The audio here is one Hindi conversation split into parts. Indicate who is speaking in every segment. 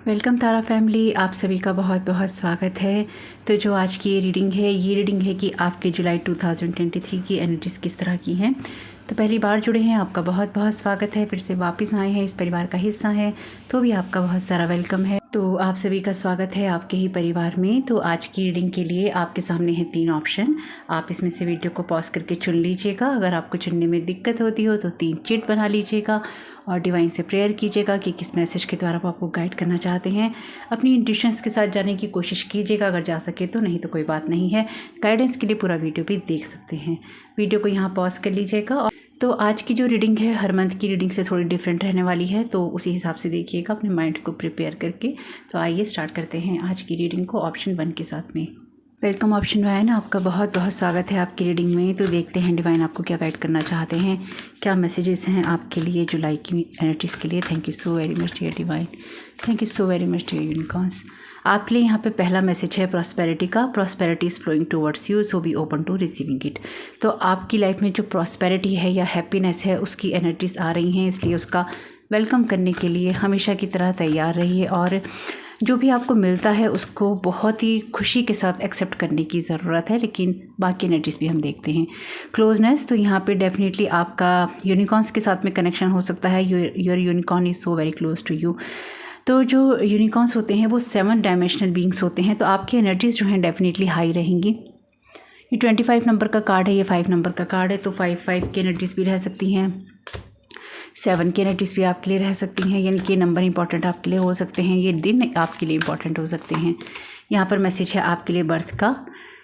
Speaker 1: वेलकम तारा फैमिली, आप सभी का बहुत बहुत स्वागत है। तो जो आज की ये रीडिंग है कि आपके जुलाई 2023 की एनर्जीज़ किस तरह की हैं। तो पहली बार जुड़े हैं, आपका बहुत बहुत स्वागत है। फिर से वापस आए हैं, इस परिवार का हिस्सा हैं, तो भी आपका बहुत सारा वेलकम है। तो आप सभी का स्वागत है आपके ही परिवार में। तो आज की रीडिंग के लिए आपके सामने है 3 ऑप्शन। आप इसमें से वीडियो को पॉज करके चुन लीजिएगा। अगर आपको चुनने में दिक्कत होती हो तो 3 चिट बना लीजिएगा और डिवाइन से प्रेयर कीजिएगा कि किस मैसेज के द्वारा वो आपको गाइड करना चाहते हैं। अपनी इंट्यूशंस के साथ जाने की कोशिश कीजिएगा अगर जा सके तो, नहीं तो कोई बात नहीं है। गाइडेंस के लिए पूरा वीडियो भी देख सकते हैं। वीडियो को यहाँ पॉज कर लीजिएगा। तो आज की जो रीडिंग है हर मंथ की रीडिंग से थोड़ी डिफरेंट रहने वाली है, तो उसी हिसाब से देखिएगा अपने माइंड को प्रिपेयर करके। तो आइए स्टार्ट करते हैं आज की रीडिंग को ऑप्शन 1 के साथ में। वेलकम ऑप्शन 1, आपका बहुत बहुत स्वागत है आपकी रीडिंग में। तो देखते हैं डिवाइन आपको क्या गाइड करना चाहते हैं, क्या मैसेजेस हैं आपके लिए जुलाई की एनर्जीज़ के लिए। Thank you so very much dear divine, thank you so very much dear unicorns. आपके लिए यहाँ पे पहला मैसेज है प्रॉस्पेरिटी का। Prosperity is flowing towards you, so be open to receiving it. तो आपकी लाइफ में जो प्रॉस्पेरिटी है या हैप्पीनेस है उसकी एनर्जीज़ आ रही हैं, इसलिए उसका वेलकम करने के लिए हमेशा की तरह तैयार रहिए। और जो भी आपको मिलता है उसको बहुत ही खुशी के साथ एक्सेप्ट करने की ज़रूरत है। लेकिन बाकी एनर्जीज़ भी हम देखते हैं। क्लोजनेस, तो यहाँ पे डेफिनेटली आपका यूनिकॉर्न्स के साथ में कनेक्शन हो सकता है। Your unicorn is so very close to you. तो जो यूनिकॉर्न्स होते हैं वो 7 डायमेंशनल बीइंग्स होते हैं, तो आपकी एनर्जीज़ जो हैं डेफिनेटली हाई रहेंगी। ये 25 नंबर का कार्ड है, ये 5 नंबर का कार्ड है, तो 5 की एनर्जीज़ भी रह सकती हैं। 7 की एनर्जीज़ भी आपके लिए रह सकती हैं, यानी कि नंबर इंपॉर्टेंट आपके लिए हो सकते हैं, ये दिन आपके लिए इंपॉर्टेंट हो सकते हैं। यहाँ पर मैसेज है आपके लिए बर्थ का,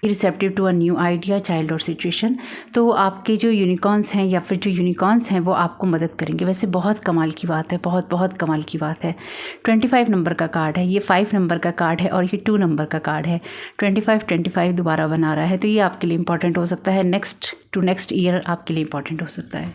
Speaker 1: receptive to a new idea, child और सिचुएशन। तो आपके जो यूनिकॉर्न्स हैं या फिर जो यूनिकॉर्न्स हैं वो आपको मदद करेंगे। वैसे बहुत कमाल की बात है, बहुत बहुत कमाल की बात है। 25 नंबर का कार्ड है, ये 5 नंबर का कार्ड है और ये 2 नंबर का कार्ड है। 25 दोबारा बना रहा है, तो ये आपके लिए इंपॉर्टेंट हो सकता है। नेक्स्ट ईयर आपके लिए इंपॉर्टेंट हो सकता है।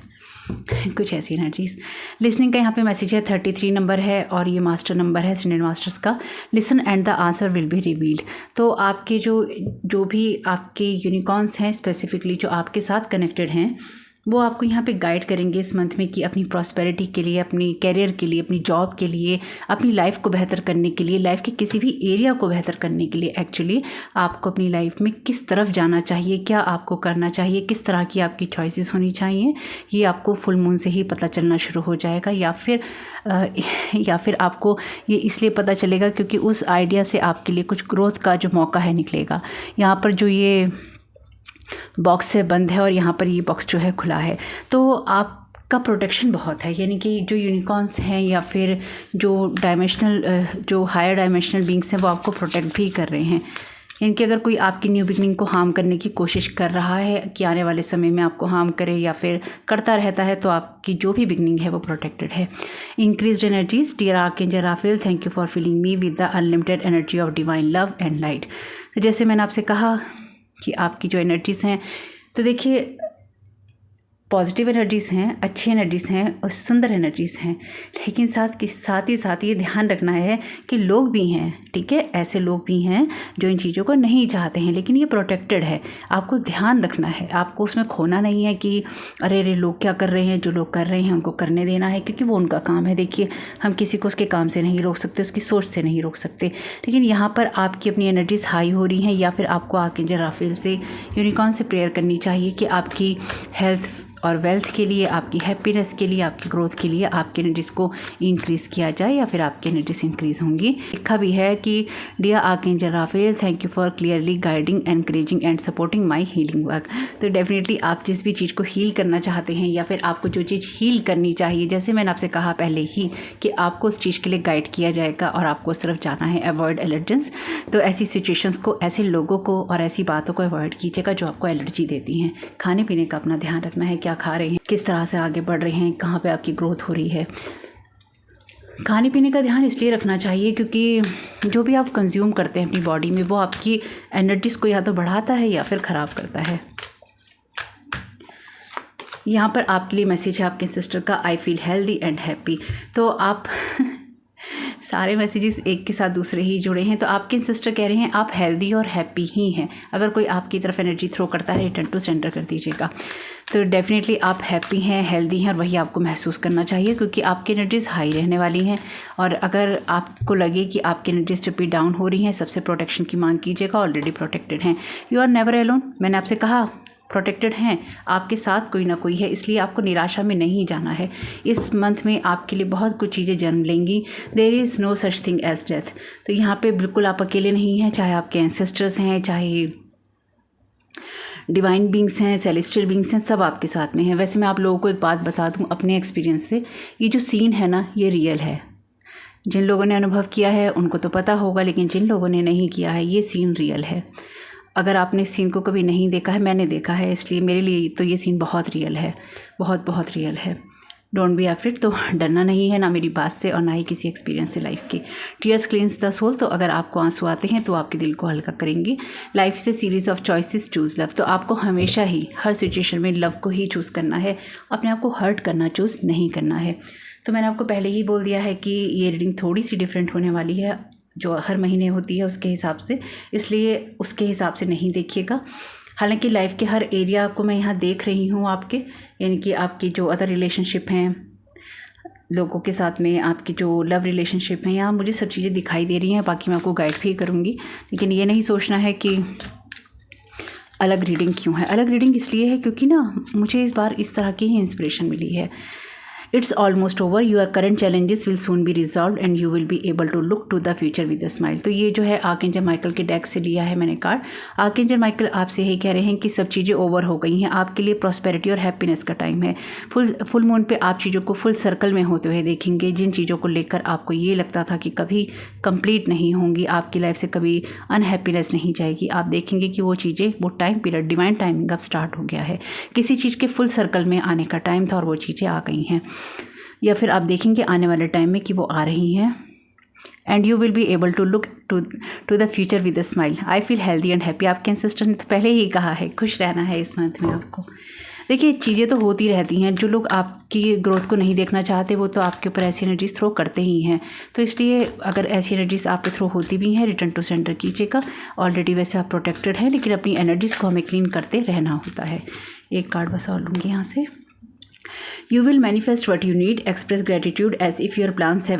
Speaker 1: कुछ ऐसी एनर्जीज। लिसनिंग का यहाँ पे मैसेज है 33 नंबर है और ये मास्टर नंबर है सिनेन मास्टर्स का। Listen and the answer will be revealed. तो आपके जो भी आपके यूनिकॉर्न्स हैं स्पेसिफिकली जो आपके साथ कनेक्टेड हैं वो आपको यहाँ पे गाइड करेंगे इस मंथ में कि अपनी प्रॉस्पेरिटी के लिए, अपनी कैरियर के लिए, अपनी जॉब के लिए, अपनी लाइफ को बेहतर करने के लिए, लाइफ के किसी भी एरिया को बेहतर करने के लिए एक्चुअली आपको अपनी लाइफ में किस तरफ जाना चाहिए, क्या आपको करना चाहिए, किस तरह की आपकी चॉइसेस होनी चाहिए, ये आपको फुल मून से ही पता चलना शुरू हो जाएगा। या फिर आपको ये इसलिए पता चलेगा क्योंकि उस आइडिया से आपके लिए कुछ ग्रोथ का जो मौका है निकलेगा। यहाँ पर जो ये बॉक्स से बंद है और यहाँ पर ये बॉक्स जो है खुला है, तो आपका प्रोटेक्शन बहुत है। यानी कि जो यूनिकॉर्न्स हैं या फिर जो हायर डायमेंशनल बीइंग्स हैं वो आपको प्रोटेक्ट भी कर रहे हैं। यानी कि अगर कोई आपकी न्यू बिगनिंग को हार्म करने की कोशिश कर रहा है कि आने वाले समय में आपको हार्म करे या फिर करता रहता है, तो आपकी जो भी बिगनिंग है वो प्रोटेक्टेड है। Increased energies, dear archangel Raphael, thank you for filling me with the unlimited energy of divine love and light. तो जैसे मैंने आपसे कहा कि आपकी जो एनर्जीज़ हैं, तो देखिए पॉजिटिव एनर्जीज़ हैं, अच्छी एनर्जीज़ हैं और सुंदर एनर्जीज़ हैं। लेकिन साथ ही ये ध्यान रखना है कि लोग भी हैं, ठीक है, ऐसे लोग भी हैं जो इन चीज़ों को नहीं चाहते हैं, लेकिन ये प्रोटेक्टेड है। आपको ध्यान रखना है, आपको उसमें खोना नहीं है कि अरे लोग क्या कर रहे हैं, जो लोग कर रहे हैं उनको करने देना है, क्योंकि वो उनका काम है। देखिए हम किसी को उसके काम से नहीं रोक सकते, उसकी सोच से नहीं रोक सकते। लेकिन यहाँ पर आपकी अपनी एनर्जीज़ हाई हो रही हैं, या फिर आपको आर्कएंजल राफेल से, यूनिकॉर्न से प्रेयर करनी चाहिए कि आपकी हेल्थ और वेल्थ के लिए, आपकी हैप्पीनेस के लिए, आपकी ग्रोथ के लिए आपकी एनर्जीज़ को इंक्रीज़ किया जाए, या फिर आपकी एनर्जीज इंक्रीज़ होंगी। लिखा भी है कि dear archangel Raphael, thank you for clearly guiding, encouraging and supporting my healing work. तो डेफिनेटली आप जिस भी चीज़ को हील करना चाहते हैं या फिर आपको जो चीज़ हील करनी चाहिए, जैसे मैंने आपसे कहा पहले ही कि आपको उस चीज़ के लिए गाइड किया जाएगा और आपको उस तरफ जाना है। अवॉइड एलर्जेंस, तो ऐसी सिचुएशंस को, ऐसे लोगों को और ऐसी बातों को अवॉइड कीजिएगा जो आपको एलर्जी देती हैं। खाने पीने का अपना ध्यान रखना है, क्या खा रहे हैं, किस तरह से आगे बढ़ रहे हैं, कहाँ पे आपकी ग्रोथ हो रही है। खाने पीने का ध्यान इसलिए रखना चाहिए क्योंकि जो भी आप कंज्यूम करते हैं अपनी बॉडी में वो आपकी एनर्जीज़ को या तो बढ़ाता है या फिर ख़राब करता है। यहाँ पर आपके लिए मैसेज है आपके सिस्टर का, आई फील हेल्दी एंड हैप्पी। तो आप सारे मैसेजेस एक के साथ दूसरे ही जुड़े हैं। तो आपके सिस्टर कह रहे हैं आप हेल्दी और हैप्पी ही हैं। अगर कोई आपकी तरफ एनर्जी थ्रो करता है, रिटर्न टू सेंटर कर दीजिएगा। तो डेफिनेटली आप हैप्पी हैं, हेल्दी हैं और वही आपको महसूस करना चाहिए, क्योंकि आपकी एनर्जीज हाई रहने वाली हैं। और अगर आपको लगे कि आपकी एनर्जीज जब भी डाउन हो रही हैं, सबसे प्रोटेक्शन की मांग कीजिएगा। ऑलरेडी प्रोटेक्टेड हैं, यू आर नेवर अलोन। मैंने आपसे कहा प्रोटेक्टेड हैं, आपके साथ कोई ना कोई है, इसलिए आपको निराशा में नहीं जाना है। इस मंथ में आपके लिए बहुत कुछ चीज़ें जन्म लेंगी। There is no such thing as death. तो यहाँ पे बिल्कुल आप अकेले नहीं हैं, चाहे आपके एंसेस्टर्स हैं, चाहे डिवाइन बींग्स हैं, सेलेस्टियल बींग्स हैं, सब आपके साथ में हैं। वैसे मैं आप लोगों को एक बात बता दूँ अपने एक्सपीरियंस से, ये जो सीन है ना, ये रियल है। जिन लोगों ने अनुभव किया है उनको तो पता होगा, लेकिन जिन लोगों ने नहीं किया है, ये सीन रियल है। अगर आपने इस सीन को कभी नहीं देखा है, मैंने देखा है, इसलिए मेरे लिए तो ये सीन बहुत रियल है, बहुत बहुत रियल है। Don't be afraid. तो डरना नहीं है, ना मेरी बात से और ना ही किसी एक्सपीरियंस से लाइफ के। Tears cleanse the soul. तो अगर आपको आंसू आते हैं तो आपके दिल को हल्का करेंगे। Life is a series of choices, choose love. तो आपको हमेशा ही हर सिचुएशन में लव को ही चूज़ करना है, अपने आप को हर्ट करना चूज़ नहीं करना है। तो मैंने आपको पहले ही बोल दिया है कि ये रीडिंग थोड़ी सी डिफरेंट होने वाली है, जो हर महीने होती है उसके हिसाब से, इसलिए उसके हिसाब से नहीं देखिएगा। हालांकि लाइफ के हर एरिया को मैं यहाँ देख रही हूँ आपके, यानी कि आपकी जो अदर रिलेशनशिप हैं लोगों के साथ में, आपकी जो लव रिलेशनशिप हैं, यहाँ मुझे सब चीज़ें दिखाई दे रही हैं। बाकी मैं आपको गाइड भी करूँगी, लेकिन ये नहीं सोचना है कि अलग रीडिंग क्यों है। अलग रीडिंग इसलिए है क्योंकि ना मुझे इस बार इस तरह की ही इंस्पिरेशन मिली है। It's almost over. Your current challenges will soon be resolved and you will be able to look to the future with a smile. तो ये जो है आर्कएंजल माइकल के डेक से लिया है मैंने कार्ड। आर्कएंजल माइकल आपसे यही कह रहे हैं कि सब चीज़ें ओवर हो गई हैं, आपके लिए प्रॉस्पेरिटी और हैप्पीनेस का टाइम है। फुल मून पे आप चीज़ों को फुल सर्कल में होते हुए देखेंगे। जिन चीज़ों को लेकर आपको ये लगता था कि कभी कंप्लीट नहीं होंगी, आपकी लाइफ से कभी अनहैप्पीनेस नहीं जाएगी, आप देखेंगे कि वो चीज़ें, वो टाइम पीरियड, डिवाइन टाइमिंग अब स्टार्ट हो गया है। किसी चीज़ के फुल सर्कल में आने का टाइम था और वो चीज़ें आ गई हैं, या फिर आप देखेंगे आने वाले टाइम में कि वो आ रही हैं। And you will be able to look to the future with a smile. I feel healthy and happy. आपके एंसेस्टर ने तो पहले ही कहा है खुश रहना है इस मंथ में आपको। देखिए चीज़ें तो होती रहती हैं, जो लोग आपकी ग्रोथ को नहीं देखना चाहते वो तो आपके ऊपर ऐसी एनर्जीज थ्रो करते ही हैं। तो इसलिए अगर ऐसी एनर्जीज आप पे थ्रो होती भी हैं, रिटर्न टू सेंटर कीजिएगा। ऑलरेडी वैसे आप प्रोटेक्टेड हैं, लेकिन अपनी एनर्जीज़ को हमें क्लीन करते रहना होता है। एक कार्ड बस और लूँगी यहाँ से। You will manifest what you need. Express gratitude as if your plans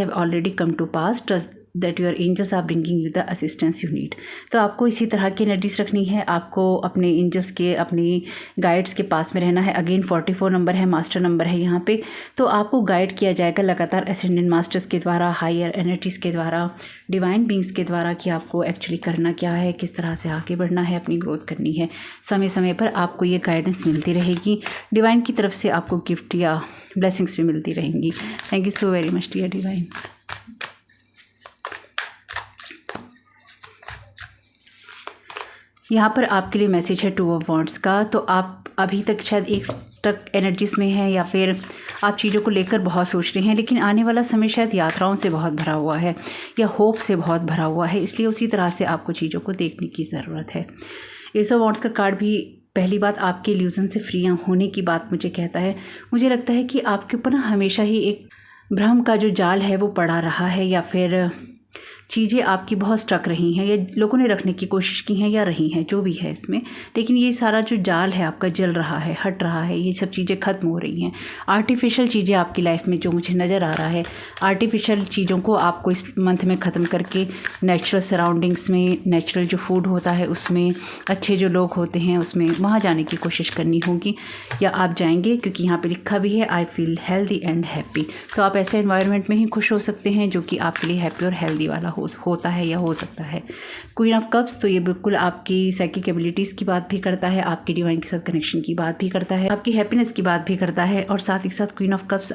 Speaker 1: have already come to pass. Trust that your angels are bringing you the assistance you need. तो आपको इसी तरह की एनर्जीज रखनी है। आपको अपने एंजल्स के, अपनी गाइड्स के पास में रहना है। अगेन 44 नंबर है, मास्टर नंबर है यहाँ पे। तो आपको गाइड किया जाएगा लगातार एसेंडेंट मास्टर्स के द्वारा, हायर एनर्जीज़ के द्वारा, डिवाइन बींग्स के द्वारा, कि आपको एक्चुअली करना क्या है, किस तरह से आगे बढ़ना है, अपनी ग्रोथ करनी है। समय समय पर आपको ये गाइडेंस मिलती रहेगी। डिवाइन की तरफ से आपको गिफ्ट या ब्लेसिंग्स भी मिलती रहेंगी। Thank you so very much dear divine. यहाँ पर आपके लिए मैसेज है 2 ऑफ वॉन्ड्स का। तो आप अभी तक शायद एक स्टक एनर्जीज में हैं, या फिर आप चीज़ों को लेकर बहुत सोच रहे हैं, लेकिन आने वाला समय शायद यात्राओं से बहुत भरा हुआ है या होप से बहुत भरा हुआ है। इसलिए उसी तरह से आपको चीज़ों को देखने की ज़रूरत है। एस ऑफ वॉन्ड्स का कार्ड भी पहली बात आपके इल्यूजन से फ्री होने की बात मुझे कहता है। मुझे लगता है कि आपके ऊपर ना हमेशा ही एक भ्रम का जो जाल है वो पड़ा रहा है, या फिर चीज़ें आपकी बहुत स्टक रही हैं, या लोगों ने रखने की कोशिश की हैं या रही हैं, जो भी है इसमें। लेकिन ये सारा जो जाल है आपका जल रहा है, हट रहा है, ये सब चीज़ें ख़त्म हो रही हैं। आर्टिफिशियल चीज़ें आपकी लाइफ में जो मुझे नज़र आ रहा है, आर्टिफिशियल चीज़ों को आपको इस मंथ में ख़त्म करके नेचुरल सराउंडिंग्स में, नेचुरल जो फूड होता है उसमें, अच्छे जो लोग होते हैं उसमें, वहाँ जाने की कोशिश करनी होगी, या आप जाएंगे, क्योंकि यहाँ पे लिखा भी है आई फील हेल्दी एंड हैप्पी। तो आप ऐसे एनवायरनमेंट में ही खुश हो सकते हैं जो कि आपके लिए हैप्पी और हेल्दी वाला होता है या हो सकता है। क्वीन ऑफ कप्स, तो ये बिल्कुल आपकी साइकिक एबिलिटीज़ की बात भी करता है, आपकी डिवाइन के साथ कनेक्शन की बात भी करता है, आपकी हैप्पीनेस की बात भी करता है, और साथ ही साथ क्वीन ऑफ कप्स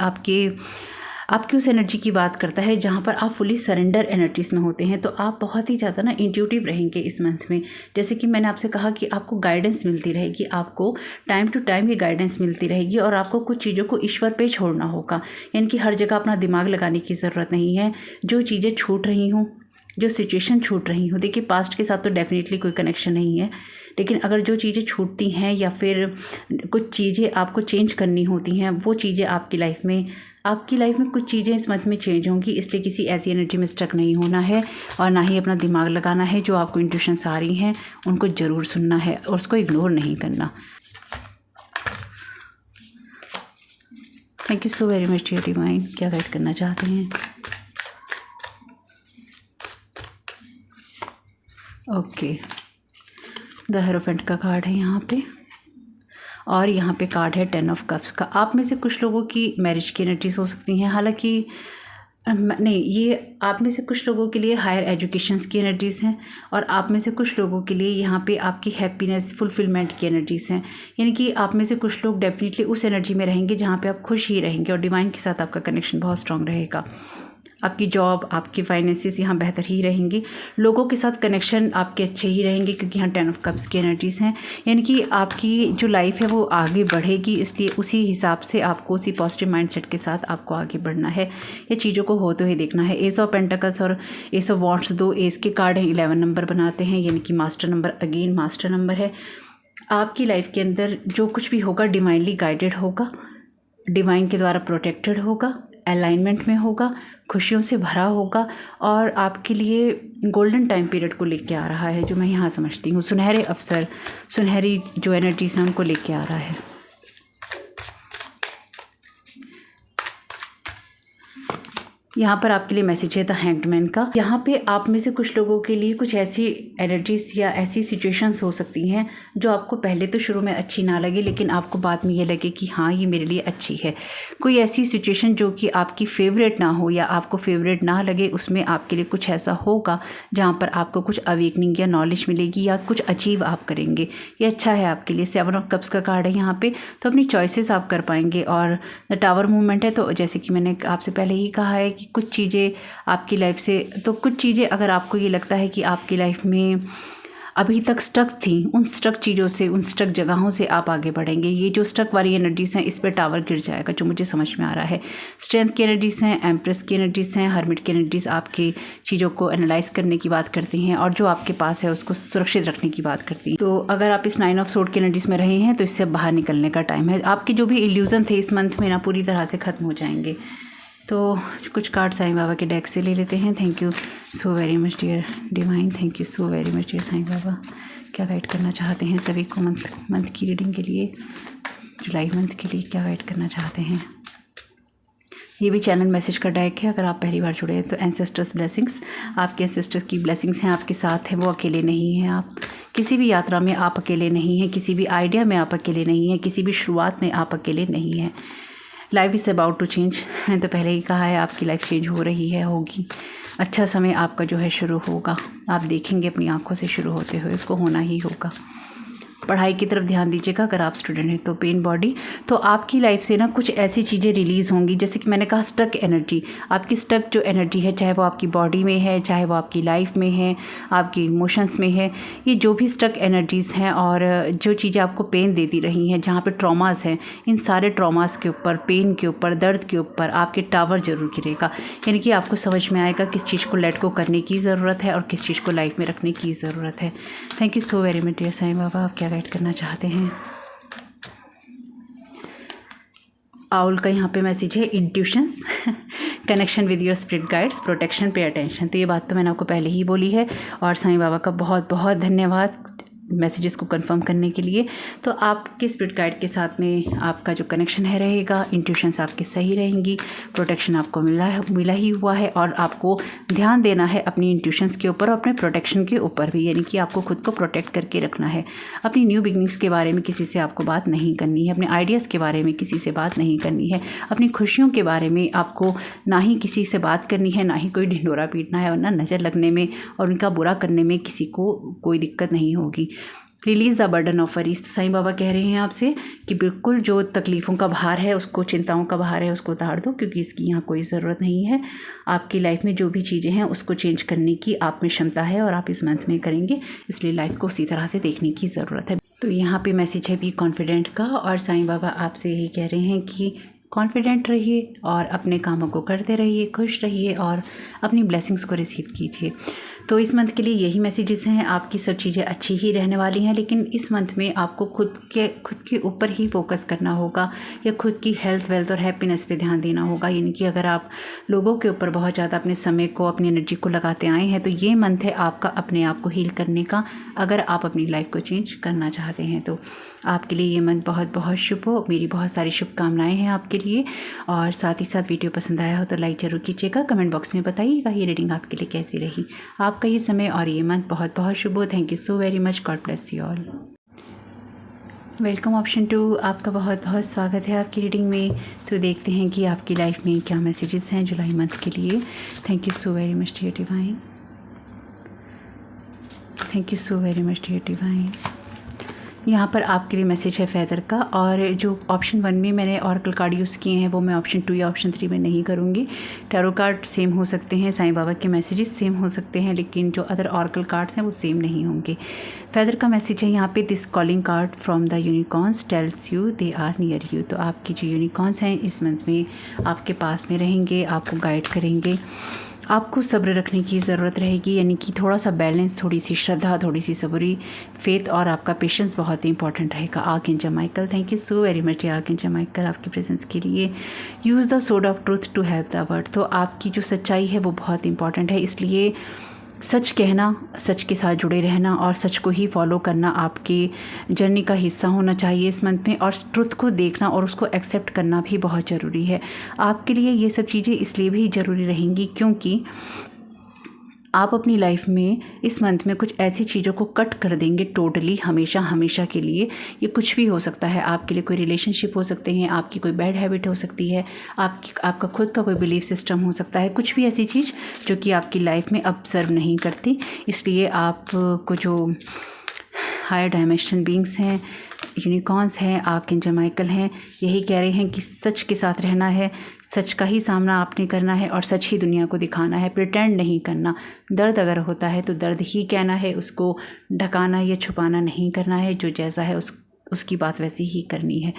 Speaker 1: आपकी उस एनर्जी की बात करता है जहाँ पर आप फुली सरेंडर एनर्जीज़ में होते हैं। तो आप बहुत ही ज़्यादा ना इंट्यूटिव रहेंगे इस मंथ में। जैसे कि मैंने आपसे कहा कि आपको गाइडेंस मिलती रहेगी, आपको टाइम टू टाइम ये गाइडेंस मिलती रहेगी, और आपको कुछ चीज़ों को ईश्वर पे छोड़ना होगा। यानी कि हर जगह अपना दिमाग लगाने की ज़रूरत नहीं है। जो चीज़ें छूट रही हों, जो सिचुएशन छूट रही हो, देखिए पास्ट के साथ तो डेफिनेटली कोई कनेक्शन नहीं है, लेकिन अगर जो चीज़ें छूटती हैं या फिर कुछ चीज़ें आपको चेंज करनी होती हैं, वो चीज़ें आपकी लाइफ में कुछ चीज़ें इस मंथ में चेंज होंगी। इसलिए किसी ऐसी एनर्जी में स्टक नहीं होना है और ना ही अपना दिमाग लगाना है। जो आपको इंट्यूशंस आ रही हैं उनको ज़रूर सुनना है और उसको इग्नोर नहीं करना। Thank you so very much dear divine, क्या गाइड करना चाहते हैं? ओके, द हेरोफेंट का कार्ड है यहाँ पे और यहाँ पे कार्ड है 10 ऑफ कप्स का। आप में से कुछ लोगों की मैरिज की एनर्जीज हो सकती हैं, हालांकि नहीं, ये आप में से कुछ लोगों के लिए हायर एजुकेशंस की एनर्जीज़ हैं और आप में से कुछ लोगों के लिए यहाँ पे आपकी हैप्पीनेस फुलफिलमेंट की एनर्जीज़ हैं। यानी कि आप में से कुछ लोग डेफिनेटली उस एनर्जी में रहेंगे जहाँ पे आप खुश ही रहेंगे और डिवाइन के साथ आपका कनेक्शन बहुत स्ट्रांग रहेगा। आपकी जॉब, आपकी फाइनेंसेस यहाँ बेहतर ही रहेंगी। लोगों के साथ कनेक्शन आपके अच्छे ही रहेंगे क्योंकि यहाँ 10 ऑफ कप्स की एनर्जीज़ हैं। यानी कि आपकी जो लाइफ है वो आगे बढ़ेगी, इसलिए उसी हिसाब से आपको उसी पॉजिटिव माइंडसेट के साथ आपको आगे बढ़ना है। ये चीज़ों को होते हुए देखना है। एस ऑफ पेंटिकल्स और एस ऑफ वॉन्ड्स, दो एस के कार्ड हैं, 11 नंबर बनाते हैं, यानी कि master number, again master number है। आपकी लाइफ के अंदर जो कुछ भी होगा डिवाइनली गाइडेड होगा, डिवाइन के द्वारा प्रोटेक्टेड होगा, अलाइनमेंट में होगा, खुशियों से भरा होगा और आपके लिए गोल्डन टाइम पीरियड को लेके आ रहा है, जो मैं यहाँ समझती हूँ। सुनहरे अवसर, सुनहरी जो एनर्जीज हैं उनको लेके आ रहा है। यहाँ पर आपके लिए मैसेज है द हैंग्ड मैन का। यहाँ पे आप में से कुछ लोगों के लिए कुछ ऐसी एनर्जीज या ऐसी सिचुएशंस हो सकती हैं जो आपको पहले तो शुरू में अच्छी ना लगे, लेकिन आपको बाद में ये लगे कि हाँ ये मेरे लिए अच्छी है। कोई ऐसी सिचुएशन जो कि आपकी फेवरेट ना हो या आपको फेवरेट ना लगे, उसमें आपके लिए कुछ ऐसा होगा जहाँ पर आपको कुछ अवेकनिंग या नॉलेज मिलेगी या कुछ अचीव आप करेंगे। ये अच्छा है आपके लिए। 7 ऑफ कप्स का कार्ड है यहाँ पे, तो अपनी चॉइसेस आप कर पाएंगे। और द टावर मूवमेंट है, तो जैसे कि मैंने आपसे पहले ही कहा है कि कुछ चीज़ें आपकी लाइफ से, तो कुछ चीज़ें अगर आपको ये लगता है कि आपकी लाइफ में अभी तक स्टक थी, उन स्टक चीज़ों से, उन स्टक जगहों से आप आगे बढ़ेंगे। ये जो स्टक वाली एनर्जीज़ हैं इस पर टावर गिर जाएगा, जो मुझे समझ में आ रहा है। स्ट्रेंथ की एनर्जीज़ हैं, एम्प्रेस की एनर्जीज़ हैं, हर्मिट की एनर्जीज़ आपकी चीज़ों को एनालाइज करने की बात करती हैं और जो आपके पास है उसको सुरक्षित रखने की बात करती हैं। तो अगर आप इस 9 ऑफ सोर्ड की एनर्जीज़ में रहे हैं तो इससे बाहर निकलने का टाइम है। आपके जो भी इल्यूज़न थे इस मंथ में ना पूरी तरह से ख़त्म हो जाएंगे। तो कुछ कार्ड साईं बाबा के डेक से ले लेते हैं। Thank you so very much dear divine, thank you so very much dear Sai Baba, क्या गाइड करना चाहते हैं सभी को मंथ की रीडिंग के लिए, जुलाई मंथ के लिए क्या गाइड करना चाहते हैं। ये भी चैनल मैसेज का डेक है। अगर आप पहली बार जुड़े हैं तो एंसेस्टर्स ब्लेसिंग्स, आपके एंसेस्टर्स की ब्लेसिंग्स हैं आपके साथ हैं, वो अकेले नहीं हैं। आप किसी भी यात्रा में आप अकेले नहीं हैं, किसी भी आइडिया में आप अकेले नहीं हैं, किसी भी शुरुआत में आप अकेले नहीं हैं। Life is about to change, मैंने तो पहले ही कहा है आपकी लाइफ चेंज हो रही है, होगी। अच्छा समय आपका जो है शुरू होगा, आप देखेंगे अपनी आंखों से शुरू होते हुए, इसको होना ही होगा। पढ़ाई की तरफ ध्यान दीजिएगा। अगर आप स्टूडेंट हैं तो पेन बॉडी, तो आपकी लाइफ से ना कुछ ऐसी चीज़ें रिलीज़ होंगी, जैसे कि मैंने कहा स्टक एनर्जी, आपकी स्टक जो एनर्जी है, चाहे वो आपकी बॉडी में है, चाहे वो आपकी लाइफ में है, आपकी इमोशंस में है, ये जो भी स्टक एनर्जीज़ हैं और जो चीज़ें आपको पेन देती रही हैं, जहाँ पे ट्रॉमास हैं, इन सारे ट्रॉमास के ऊपर, पेन के ऊपर, दर्द के ऊपर आपके टावर ज़रूर गिरेगा। यानी कि आपको समझ में आएगा किस चीज़ को लेट गो करने की ज़रूरत है और किस चीज़ को लाइफ में रखने की ज़रूरत है। Thank you so very much dear Sai Baba, आप क्या गाइड करना चाहते हैं। आउल का यहाँ पे मैसेज है intuitions, connection with your spirit guides, protection, pay attention. तो ये बात तो मैंने आपको पहले ही बोली है और साईं बाबा का बहुत बहुत धन्यवाद मैसेजेस को कंफर्म करने के लिए। तो आपके स्पिरिट गाइड के साथ में आपका जो कनेक्शन है रहेगा, इंट्यूशंस आपकी सही रहेंगी, प्रोटेक्शन आपको मिला ही हुआ है और आपको ध्यान देना है अपनी इंट्यूशंस के ऊपर और अपने प्रोटेक्शन के ऊपर भी, यानी कि आपको खुद को प्रोटेक्ट करके रखना है। अपनी न्यू बिगनिंग्स के बारे में किसी से आपको बात नहीं करनी है, अपने आइडियाज़ के बारे में किसी से बात नहीं करनी है, अपनी खुशियों के बारे में आपको ना ही किसी से बात करनी है, ना ही कोई ढिंढोरा पीटना है, वरना नज़र लगने में और उनका बुरा करने में किसी को कोई दिक्कत नहीं होगी। Release the burden of worries, तो साईं बाबा कह रहे हैं आपसे कि बिल्कुल जो तकलीफ़ों का भार है, उसको, चिंताओं का भार है, उसको उतार दो, क्योंकि इसकी यहाँ कोई ज़रूरत नहीं है। आपकी लाइफ में जो भी चीज़ें हैं उसको चेंज करने की आप में क्षमता है और आप इस मंथ में करेंगे, इसलिए लाइफ को उसी तरह से देखने की ज़रूरत है। तो यहाँ पे मैसेज है बी कॉन्फिडेंट का और साईं बाबा आपसे यही कह रहे हैं कि कॉन्फिडेंट रहिए और अपने कामों को करते रहिए, खुश रहिए और अपनी ब्लेसिंग्स को रिसीव कीजिए। तो इस मंथ के लिए यही मैसेजेस हैं। आपकी सब चीज़ें अच्छी ही रहने वाली हैं, लेकिन इस मंथ में आपको खुद के ऊपर ही फोकस करना होगा या खुद की हेल्थ वेल्थ और हैप्पीनेस पे ध्यान देना होगा। यानी कि अगर आप लोगों के ऊपर बहुत ज़्यादा अपने समय को, अपनी एनर्जी को लगाते आए हैं, तो ये मंथ है आपका अपने आप को हील करने का। अगर आप अपनी लाइफ को चेंज करना चाहते हैं तो आपके लिए ये मंथ बहुत बहुत शुभ हो। मेरी बहुत सारी शुभकामनाएं हैं आपके लिए। और साथ ही साथ वीडियो पसंद आया हो तो लाइक ज़रूर कीजिएगा, कमेंट बॉक्स में बताइएगा ये रीडिंग आपके लिए कैसी रही। आपका ये समय और ये मंथ बहुत बहुत शुभ हो। Thank you so very much. God bless you all. Welcome option 2, आपका बहुत बहुत स्वागत है आपकी रीडिंग में। तो देखते हैं कि आपकी लाइफ में क्या मैसेजेस हैं जुलाई मंथ के लिए। Thank you so very much dear divine. Thank you so very much dear divine. यहाँ पर आपके लिए मैसेज है फेदर का, और जो ऑप्शन 1 में मैंने ऑरेकल कार्ड यूज़ किए हैं वो मैं ऑप्शन 2 या ऑप्शन 3 में नहीं करूँगी। टैरो कार्ड सेम हो सकते हैं, साईं बाबा के मैसेजेस सेम हो सकते हैं, लेकिन जो अदर ऑरेकल कार्ड्स हैं वो सेम नहीं होंगे। फेदर का मैसेज है यहाँ पे, this calling card from the unicorns tells you they are near you. तो आपकी जो यूनिकॉर्न्स हैं इस मंथ में आपके पास में रहेंगे, आपको गाइड करेंगे। आपको सब्र रखने की ज़रूरत रहेगी, यानी कि थोड़ा सा बैलेंस, थोड़ी सी श्रद्धा, थोड़ी सी सबरी, फेथ और आपका पेशेंस बहुत ही इंपॉर्टेंट रहेगा। Archangel Michael, thank you so very much archangel Michael आपकी प्रेजेंस के लिए। Use the sword of truth to help the world. तो आपकी जो सच्चाई है वो बहुत इंपॉर्टेंट है, इसलिए सच कहना, सच के साथ जुड़े रहना और सच को ही फॉलो करना आपके जर्नी का हिस्सा होना चाहिए इस मंथ में। और ट्रुथ को देखना और उसको एक्सेप्ट करना भी बहुत ज़रूरी है आपके लिए। ये सब चीज़ें इसलिए भी ज़रूरी रहेंगी क्योंकि आप अपनी लाइफ में इस मंथ में कुछ ऐसी चीज़ों को कट कर देंगे टोटली, हमेशा हमेशा के लिए। ये कुछ भी हो सकता है आपके लिए, कोई रिलेशनशिप हो सकते हैं, आपकी कोई बैड हैबिट हो सकती है, आपका खुद का कोई बिलीफ सिस्टम हो सकता है, कुछ भी ऐसी चीज़ जो कि आपकी लाइफ में अब सर्व नहीं करती। इसलिए आपको जो हायर डायमेंशनल बीइंग्स हैं, यूनिकॉर्न्स हैं, आर्कएंजल माइकल हैं, यही कह रहे हैं कि सच के साथ रहना है, सच का ही सामना आपने करना है और सच ही दुनिया को दिखाना है, प्रिटेंड नहीं करना। दर्द अगर होता है तो दर्द ही कहना है, उसको ढकाना या छुपाना नहीं करना है। जो जैसा है उसकी बात वैसी ही करनी है।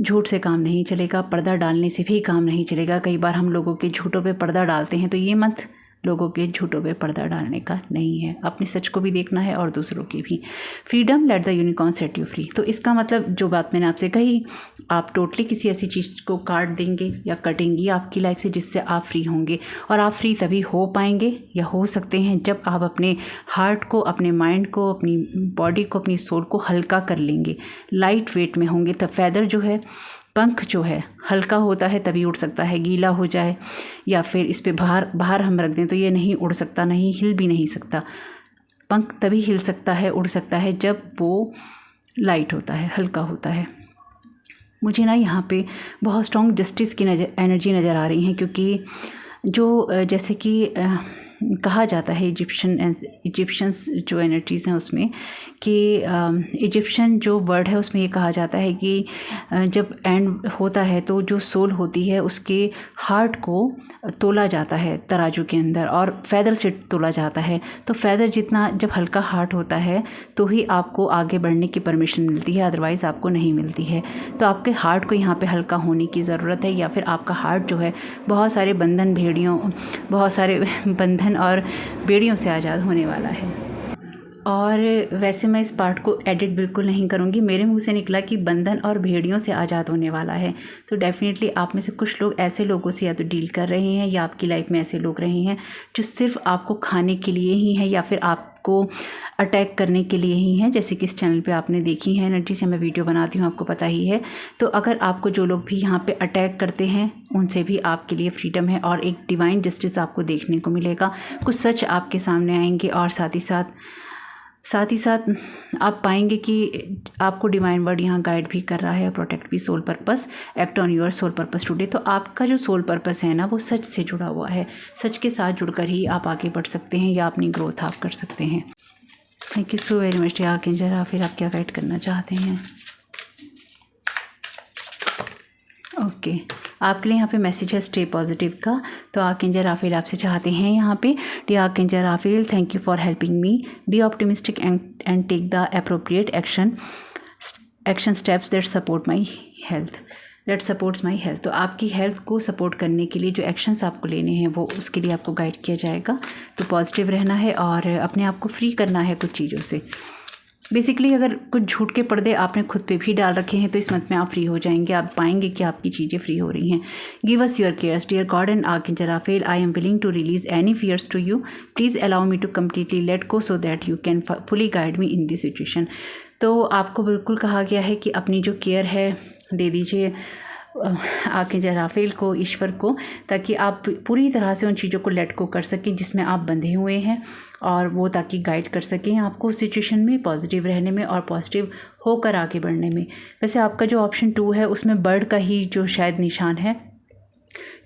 Speaker 1: झूठ से काम नहीं चलेगा, पर्दा डालने से भी काम नहीं चलेगा। कई बार हम लोगों के झूठों पे पर्दा डालते हैं, तो ये मंथ लोगों के झूठों पे पर्दा डालने का नहीं है। अपने सच को भी देखना है और दूसरों की भी। Freedom, let the unicorn set you free. तो इसका मतलब जो बात मैंने आपसे कही, आप टोटली किसी ऐसी चीज़ को काट देंगे या कटेंगी आपकी लाइफ से जिससे आप फ्री होंगे। और आप फ्री तभी हो पाएंगे या हो सकते हैं जब आप अपने हार्ट को, अपने माइंड को, अपनी बॉडी को, अपनी सोल को हल्का कर लेंगे, लाइट वेट में होंगे। तब फेदर जो है, पंख जो है, हल्का होता है तभी उड़ सकता है। गीला हो जाए या फिर इस पे बाहर हम रख दें तो ये नहीं उड़ सकता, नहीं हिल भी नहीं सकता। पंख तभी हिल सकता है, उड़ सकता है जब वो लाइट होता है, हल्का होता है। मुझे ना यहाँ पे बहुत स्ट्रॉन्ग जस्टिस की एनर्जी नज़र आ रही है, क्योंकि जो जैसे कि कहा जाता है इजिप्शियंस जो एनर्जीज़ हैं उसमें कि इजिप्शियन जो वर्ड है उसमें ये कहा जाता है कि जब एंड होता है तो जो सोल होती है उसके हार्ट को तोला जाता है तराजू के अंदर और फेदर से तोला जाता है। तो फेदर जितना जब हल्का हार्ट होता है तो ही आपको आगे बढ़ने की परमिशन मिलती है, अदरवाइज़ आपको नहीं मिलती है। तो आपके हार्ट को यहाँ पे हल्का होने की ज़रूरत है, या फिर आपका हार्ट जो है बहुत सारे बहुत सारे बंधन और बेड़ियों से आज़ाद होने वाला है। और वैसे मैं इस पार्ट को एडिट बिल्कुल नहीं करूँगी, मेरे मुंह से निकला कि बंधन और भेड़ियों से आज़ाद होने वाला है। तो डेफिनेटली आप में से कुछ लोग ऐसे लोगों से या तो डील कर रहे हैं या आपकी लाइफ में ऐसे लोग रहे हैं जो सिर्फ आपको खाने के लिए ही हैं या फिर आपको अटैक करने के लिए ही हैं। जैसे कि इस चैनल पे आपने देखी है एनर्जी से मैं वीडियो बनाती हूँ, आपको पता ही है। तो अगर आपको जो लोग भी यहाँ पे अटैक करते हैं उनसे भी आपके लिए फ्रीडम है और एक डिवाइन जस्टिस आपको देखने को मिलेगा। कुछ सच आपके सामने आएंगे और साथ ही साथ आप पाएंगे कि आपको डिवाइन वर्ड यहाँ गाइड भी कर रहा है, प्रोटेक्ट भी soul purpose, act on your soul purpose today. तो आपका जो सोल पर्पस है ना वो सच से जुड़ा हुआ है, सच के साथ जुड़कर ही आप आगे बढ़ सकते हैं या अपनी ग्रोथ आप कर सकते हैं। Thank you so very much archangel Raphael, आप क्या गाइड करना चाहते हैं? ओके आपके लिए यहाँ पे मैसेज है स्टे पॉजिटिव का। तो आर्कएंजल राफेल आपसे चाहते हैं यहाँ पे, dear archangel Raphael, thank you for helping me, be optimistic and take the appropriate action steps that support my health. That supports my health. तो आपकी हेल्थ को सपोर्ट करने के लिए जो एक्शंस आपको लेने हैं वो उसके लिए आपको गाइड किया जाएगा। तो पॉजिटिव रहना है और अपने आप को फ्री करना है कुछ चीज़ों से। बेसिकली अगर कुछ झूठ के पर्दे आपने खुद पे भी डाल रखे हैं तो इस मंथ में आप फ्री हो जाएंगे। आप पाएंगे कि आपकी चीज़ें फ्री हो रही हैं। Give us your cares dear God and archangel Raphael, I am willing to release any fears to you, please allow me to completely let go so that you can fully guide me in this situation. तो आपको बिल्कुल कहा गया है कि अपनी जो केयर है दे दीजिए आर्कएंजल राफेल को, ईश्वर को, ताकि आप पूरी तरह से उन चीज़ों को लेट गो कर सकें जिसमें आप बंधे हुए हैं, और वो ताकि गाइड कर सकें आपको उस सिचुएशन में पॉजिटिव रहने में और पॉजिटिव होकर आगे बढ़ने में। वैसे आपका जो ऑप्शन 2 है उसमें बर्ड का ही जो शायद निशान है,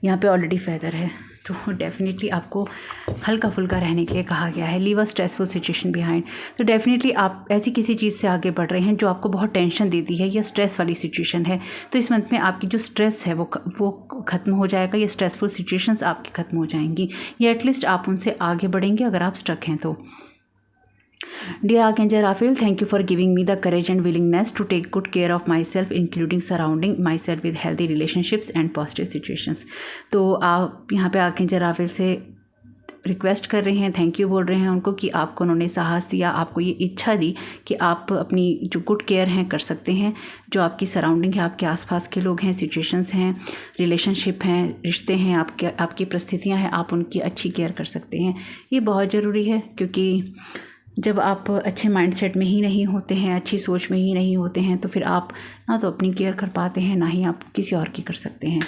Speaker 1: यहाँ पे ऑलरेडी फेदर है, तो डेफिनेटली आपको हल्का फुल्का रहने के लिए कहा गया है। Leave a stressful situation behind. तो डेफिनेटली आप ऐसी किसी चीज़ से आगे बढ़ रहे हैं जो आपको बहुत टेंशन देती है या स्ट्रेस वाली सिचुएशन है। तो इस मंथ में आपकी जो स्ट्रेस है वो ख़त्म हो जाएगा, या स्ट्रेसफुल सिचुएशंस आपकी ख़त्म हो जाएंगी, या एटलीस्ट आप उनसे आगे बढ़ेंगे अगर आप स्टक हैं तो। Dear Archangel Raphael, thank you for giving me the courage and willingness to take good care of myself, including surrounding myself with healthy relationships and positive situations. तो आप यहाँ पे Archangel Raphael से रिक्वेस्ट कर रहे हैं, थैंक यू बोल रहे हैं उनको कि आपको उन्होंने साहस दिया, आपको ये इच्छा दी कि आप अपनी जो गुड केयर हैं कर सकते हैं। जो आपकी सराउंडिंग है, आपके आसपास के लोग हैं, सिचुएशंस हैं, रिलेशनशिप हैं, रिश्ते हैं, आपकी परिस्थितियाँ हैं, आप उनकी अच्छी केयर कर सकते हैं। ये बहुत ज़रूरी है, क्योंकि जब आप अच्छे माइंडसेट में ही नहीं होते हैं, अच्छी सोच में ही नहीं होते हैं, तो फिर आप ना तो अपनी केयर कर पाते हैं, ना ही आप किसी और की कर सकते हैं,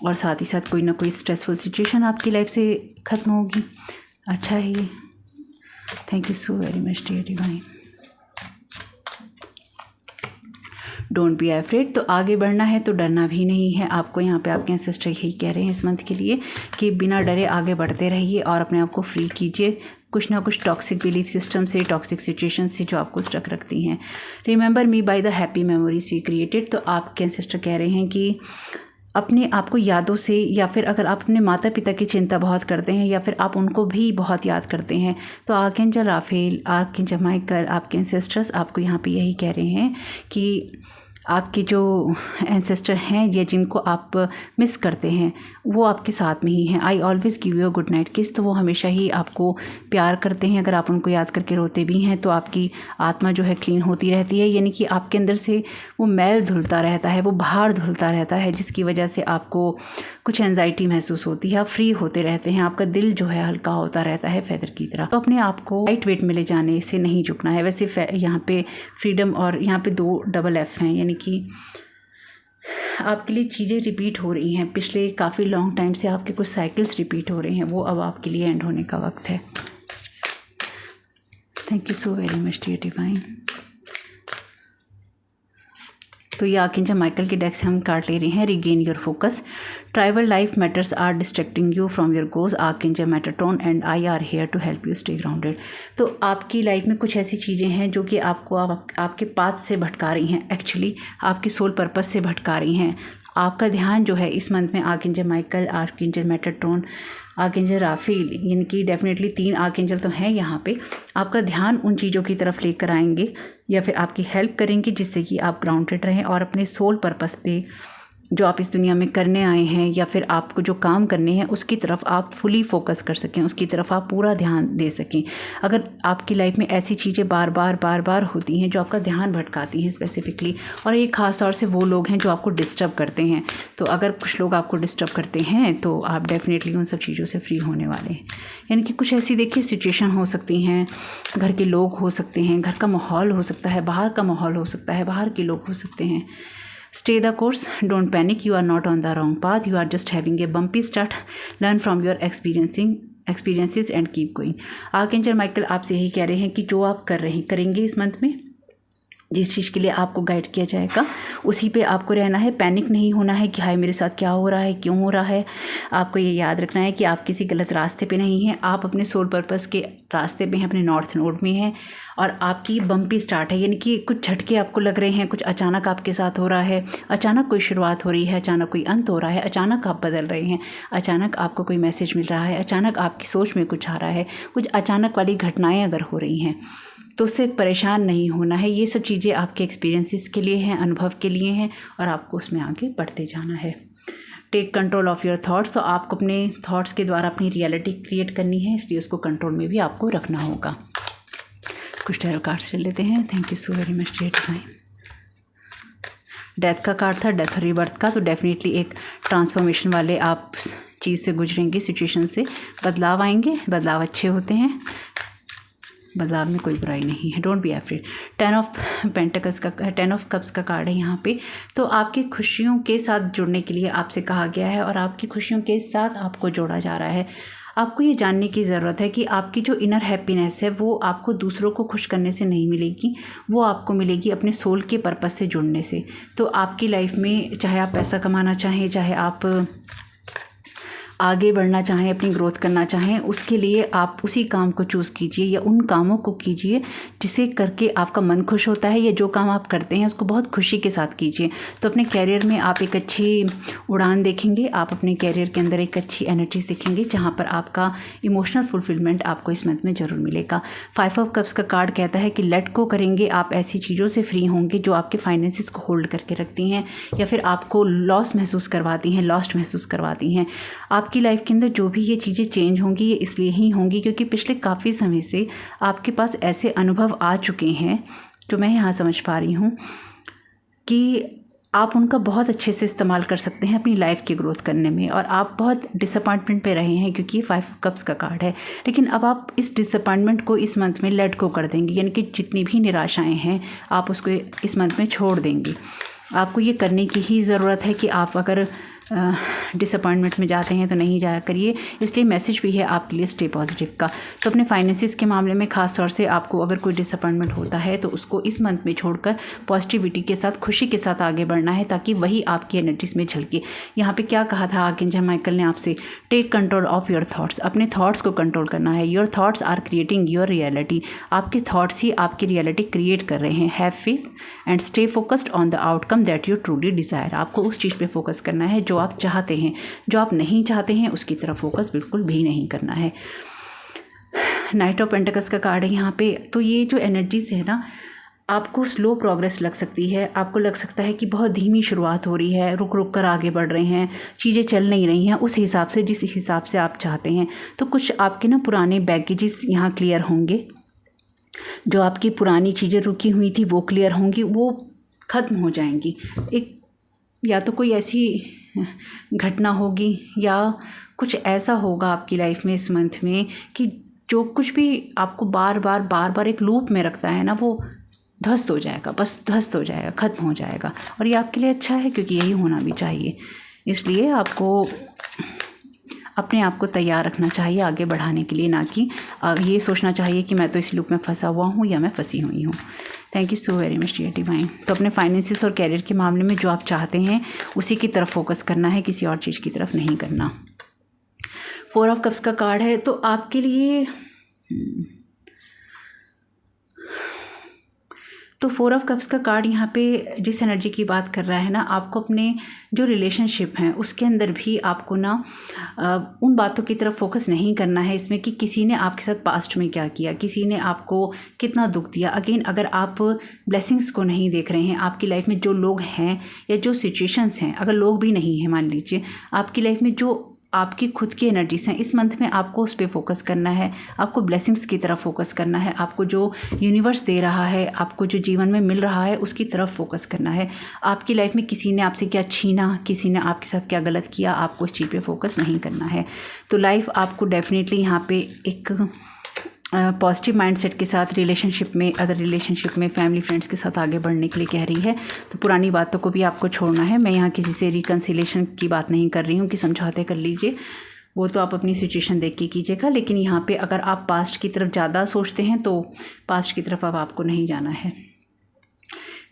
Speaker 1: और साथ ही साथ कोई ना कोई स्ट्रेसफुल सिचुएशन आपकी लाइफ से ख़त्म होगी। अच्छा है ये। Thank you so very much dear divine. Don't be afraid. तो आगे बढ़ना है तो डरना भी नहीं है आपको। यहाँ पे आपके एंसेस्टर यही कह रहे हैं इस मंथ के लिए कि बिना डरे आगे बढ़ते रहिए और अपने आप को फ्री कीजिए कुछ ना कुछ टॉक्सिक बिलीफ सिस्टम से, टॉक्सिक सिचुएशन से जो आपको स्टक रखती हैं। Remember me by the happy memories we created. तो आपके एंसेस्टर कह रहे हैं कि अपने आप को यादों से, या फिर अगर आप अपने माता पिता की चिंता बहुत करते हैं या फिर आप उनको भी बहुत याद करते हैं, तो आर्कएंजल राफेल, आर्कएंजल माइकल, आपके एंसेस्टर्स आपको यहाँ पे यही कह रहे हैं कि आपके जो एंसेस्टर हैं या जिनको आप मिस करते हैं वो आपके साथ में ही हैं। I always give you a good night किस। तो वो हमेशा ही आपको प्यार करते हैं। अगर आप उनको याद करके रोते भी हैं तो आपकी आत्मा जो है क्लीन होती रहती है, यानी कि आपके अंदर से वो मैल धुलता रहता है, वो भार धुलता रहता है, जिसकी वजह से आपको कुछ एंजाइटी महसूस होती है। आप फ्री होते रहते हैं, आपका दिल जो है हल्का होता रहता है फेदर की तरह। तो अपने आप को लाइट वेट में ले जाने से नहीं झुकना है। वैसे यहाँ पे फ्रीडम और यहाँ पे 2 डबल F हैं, यानी कि आपके लिए चीज़ें रिपीट हो रही हैं। पिछले काफ़ी लॉन्ग टाइम से आपके कुछ साइकिल्स रिपीट हो रहे हैं, वो अब आपके लिए एंड होने का वक्त है। Thank you so very much dear divine. तो ये आर्कएंजल माइकल के डेक से हम कार्ड ले रहे हैं। Regain your focus, tribal life matters are distracting you from your goals, archangel Metatron and I are here to help you stay grounded. तो आपकी लाइफ में कुछ ऐसी चीज़ें हैं जो कि आपको आपके पाथ से भटका रही हैं, एक्चुअली आपके सोल पर्पस से भटका रही हैं। आपका ध्यान जो है इस मंथ में archangel Michael, archangel Metatron, archangel Raphael, यानी कि डेफिनेटली 3 आर्कएंजल तो हैं यहाँ पे, आपका ध्यान उन चीज़ों की तरफ लेकर आएंगे या फिर आपकी हेल्प करेंगे जिससे कि आप ग्राउंडेड रहें और अपने सोल पर्पस पे जो आप इस दुनिया में करने आए हैं या फिर आपको जो काम करने हैं उसकी तरफ आप फुली फोकस कर सकें, उसकी तरफ आप पूरा ध्यान दे सकें। अगर आपकी लाइफ में ऐसी चीज़ें बार बार होती हैं जो आपका ध्यान भटकाती हैं स्पेसिफिकली, और एक ख़ास तौर से वो लोग हैं जो आपको डिस्टर्ब करते हैं, तो अगर कुछ लोग आपको डिस्टर्ब करते हैं तो आप डेफिनेटली उन सब चीज़ों से फ्री होने वाले हैं। यानी कि कुछ ऐसी देखिए सिचुएशन हो सकती हैं, घर के लोग हो सकते हैं, घर का माहौल हो सकता है, बाहर का माहौल हो सकता है, बाहर के लोग हो सकते हैं। Stay the course, don't panic, you are not on the wrong path, you are just having a bumpy start, learn from your experiences and keep going। Archangel Michael आपसे यही कह रहे हैं कि जो आप करेंगे इस मंथ में, जिस चीज़ के लिए आपको गाइड किया जाएगा उसी पे आपको रहना है। पैनिक नहीं होना है कि हाय मेरे साथ क्या हो रहा है, क्यों हो रहा है। आपको ये याद रखना है कि आप किसी गलत रास्ते पे नहीं हैं, आप अपने सोल पर्पस के रास्ते पे हैं, अपने नॉर्थ नोड में हैं, और आपकी बम्पी स्टार्ट है, यानी कि कुछ झटके आपको लग रहे हैं, कुछ अचानक आपके साथ हो रहा है, अचानक कोई शुरुआत हो रही है, अचानक कोई अंत हो रहा है, अचानक आप बदल रहे हैं, अचानक आपको कोई मैसेज मिल रहा है, अचानक आपकी सोच में कुछ आ रहा है, कुछ अचानक वाली घटनाएँ अगर हो रही हैं तो उससे परेशान नहीं होना है। ये सब चीज़ें आपके एक्सपीरियंसेस के लिए हैं, अनुभव के लिए हैं, और आपको उसमें आगे बढ़ते जाना है। Take control of your thoughts, तो आपको अपने थॉट्स के द्वारा अपनी रियलिटी क्रिएट करनी है, इसलिए उसको कंट्रोल में भी आपको रखना होगा। कुछ टैरो कार्ड्स ले लेते हैं। Thank you so very much dear divine. Death का कार्ड था, डेथ और रीबर्थ का, तो डेफिनेटली एक ट्रांसफॉर्मेशन वाले आप चीज़ से गुजरेंगे, सिचुएशन से बदलाव आएंगे। बदलाव अच्छे होते हैं, बदलाव में कोई बुराई नहीं है। Don't be afraid. 10 of pentacles का, 10 ऑफ कप्स का कार्ड है यहाँ पे। तो आपकी खुशियों के साथ जुड़ने के लिए आपसे कहा गया है, और आपकी खुशियों के साथ आपको जोड़ा जा रहा है। आपको ये जानने की ज़रूरत है कि आपकी जो इनर हैप्पीनेस है वो आपको दूसरों को खुश करने से नहीं मिलेगी, वो आपको मिलेगी अपने सोल के पर्पस से जुड़ने से। तो आपकी लाइफ में चाहे आप पैसा कमाना चाहें, चाहे आप आगे बढ़ना चाहें, अपनी ग्रोथ करना चाहें, उसके लिए आप उसी काम को चूज़ कीजिए या उन कामों को कीजिए जिसे करके आपका मन खुश होता है, या जो काम आप करते हैं उसको बहुत खुशी के साथ कीजिए। तो अपने कैरियर में आप एक अच्छी उड़ान देखेंगे, आप अपने कैरियर के अंदर एक अच्छी एनर्जीज देखेंगे, जहाँ पर आपका इमोशनल फुलफिलमेंट आपको इस मंथ में ज़रूर मिलेगा। 5 ऑफ कप्स का कार्ड कहता है कि लेट गो करेंगे आप, ऐसी चीज़ों से फ्री होंगे जो आपके फाइनेंसिस को होल्ड करके रखती हैं या फिर आपको लॉस महसूस करवाती हैं, लॉस्ट महसूस करवाती हैं। आपकी लाइफ के अंदर जो भी ये चीज़ें चेंज होंगी, ये इसलिए ही होंगी क्योंकि पिछले काफ़ी समय से आपके पास ऐसे अनुभव आ चुके हैं, जो मैं यहाँ समझ पा रही हूँ कि आप उनका बहुत अच्छे से इस्तेमाल कर सकते हैं अपनी लाइफ की ग्रोथ करने में। और आप बहुत डिसअपॉइंटमेंट पे रहे हैं क्योंकि 5 कप्स का कार्ड है, लेकिन अब आप इस डिसअपॉइंटमेंट को इस मंथ में लेट गो कर देंगे, यानी कि जितनी भी निराशाएं हैं आप उसको इस मंथ में छोड़ देंगे। आपको ये करने की ही ज़रूरत है कि आप अगर डिसअपॉइंटमेंट में जाते हैं तो नहीं जाया करिए। इसलिए मैसेज भी है आपके लिए स्टे पॉजिटिव का। तो अपने फाइनेंसिस के मामले में ख़ास तौर से आपको अगर कोई डिसअपॉइंटमेंट होता है तो उसको इस मंथ में छोड़कर पॉजिटिविटी के साथ, खुशी के साथ आगे बढ़ना है, ताकि वही आपकी एनर्जीज में झलके। यहाँ पे क्या कहा था आर्कएंजल माइकल ने आपसे? Take control of your thoughts, अपने थॉट्स को कंट्रोल करना है। Your thoughts are creating your reality, आपके थॉट्स ही आपकी रियलिटी क्रिएट कर रहे हैं। Have faith and stay focused on the outcome that you truly desire, आपको उस चीज़ पे फोकस करना है जो आप चाहते हैं। जो आप नहीं चाहते हैं उसकी तरफ फोकस बिल्कुल भी नहीं करना है। नाइट ऑफ पेंटिकल्स का कार्ड है यहाँ पे। तो ये जो एनर्जीज है ना, आपको स्लो प्रोग्रेस लग सकती है, आपको लग सकता है कि बहुत धीमी शुरुआत हो रही है, रुक रुक कर आगे बढ़ रहे हैं, चीज़ें चल नहीं रही हैं उस हिसाब से जिस हिसाब से आप चाहते हैं। तो कुछ आपके ना पुराने बैगेजेस यहाँ क्लियर होंगे, जो आपकी पुरानी चीज़ें रुकी हुई थी वो क्लियर होंगी, वो ख़त्म हो जाएंगी। एक या तो कोई ऐसी घटना होगी या कुछ ऐसा होगा आपकी लाइफ में इस मंथ में कि जो कुछ भी आपको बार बार एक लूप में रखता है ना, वो ध्वस्त हो जाएगा, बस ध्वस्त हो जाएगा, ख़त्म हो जाएगा। और ये आपके लिए अच्छा है क्योंकि यही होना भी चाहिए। इसलिए आपको अपने आप को तैयार रखना चाहिए आगे बढ़ाने के लिए, ना कि ये सोचना चाहिए कि मैं तो इस लूप में फंसा हुआ हूँ या मैं फंसी हुई हूँ। Thank you so very much dear divine. तो अपने फाइनेंसिस और कैरियर के मामले में जो आप चाहते हैं उसी की तरफ फोकस करना है, किसी और चीज़ की तरफ नहीं करना। 4 ऑफ कप्स का कार्ड है। तो आपके लिए तो 4 ऑफ कप्स का कार्ड यहाँ पे जिस एनर्जी की बात कर रहा है ना, आपको अपने जो रिलेशनशिप हैं उसके अंदर भी आपको ना उन बातों की तरफ फोकस नहीं करना है इसमें कि किसी ने आपके साथ पास्ट में क्या किया, किसी ने आपको कितना दुख दिया। अगेन, अगर आप ब्लेसिंग्स को नहीं देख रहे हैं, आपकी लाइफ में जो लोग हैं या जो सिचुएशंस हैं, अगर लोग भी नहीं हैं, मान लीजिए आपकी लाइफ में जो आपकी खुद की एनर्जीज हैं, इस मंथ में आपको उस पर फोकस करना है, आपको ब्लेसिंग्स की तरफ फोकस करना है, आपको जो यूनिवर्स दे रहा है, आपको जो जीवन में मिल रहा है उसकी तरफ फोकस करना है। आपकी लाइफ में किसी ने आपसे क्या छीना, किसी ने आपके साथ क्या गलत किया, आपको इस चीज़ पे फोकस नहीं करना है। तो लाइफ आपको डेफिनेटली यहाँ पे एक पॉजिटिव माइंडसेट के साथ रिलेशनशिप में, अदर रिलेशनशिप में, फैमिली फ्रेंड्स के साथ आगे बढ़ने के लिए कह रही है। तो पुरानी बातों को भी आपको छोड़ना है। मैं यहाँ किसी से रिकन्सिलेशन की बात नहीं कर रही हूँ कि समझौते कर लीजिए, वो तो आप अपनी सिचुएशन देख के कीजिएगा। लेकिन यहाँ पे अगर आप पास्ट की तरफ ज़्यादा सोचते हैं तो पास्ट की तरफ अब आपको नहीं जाना है।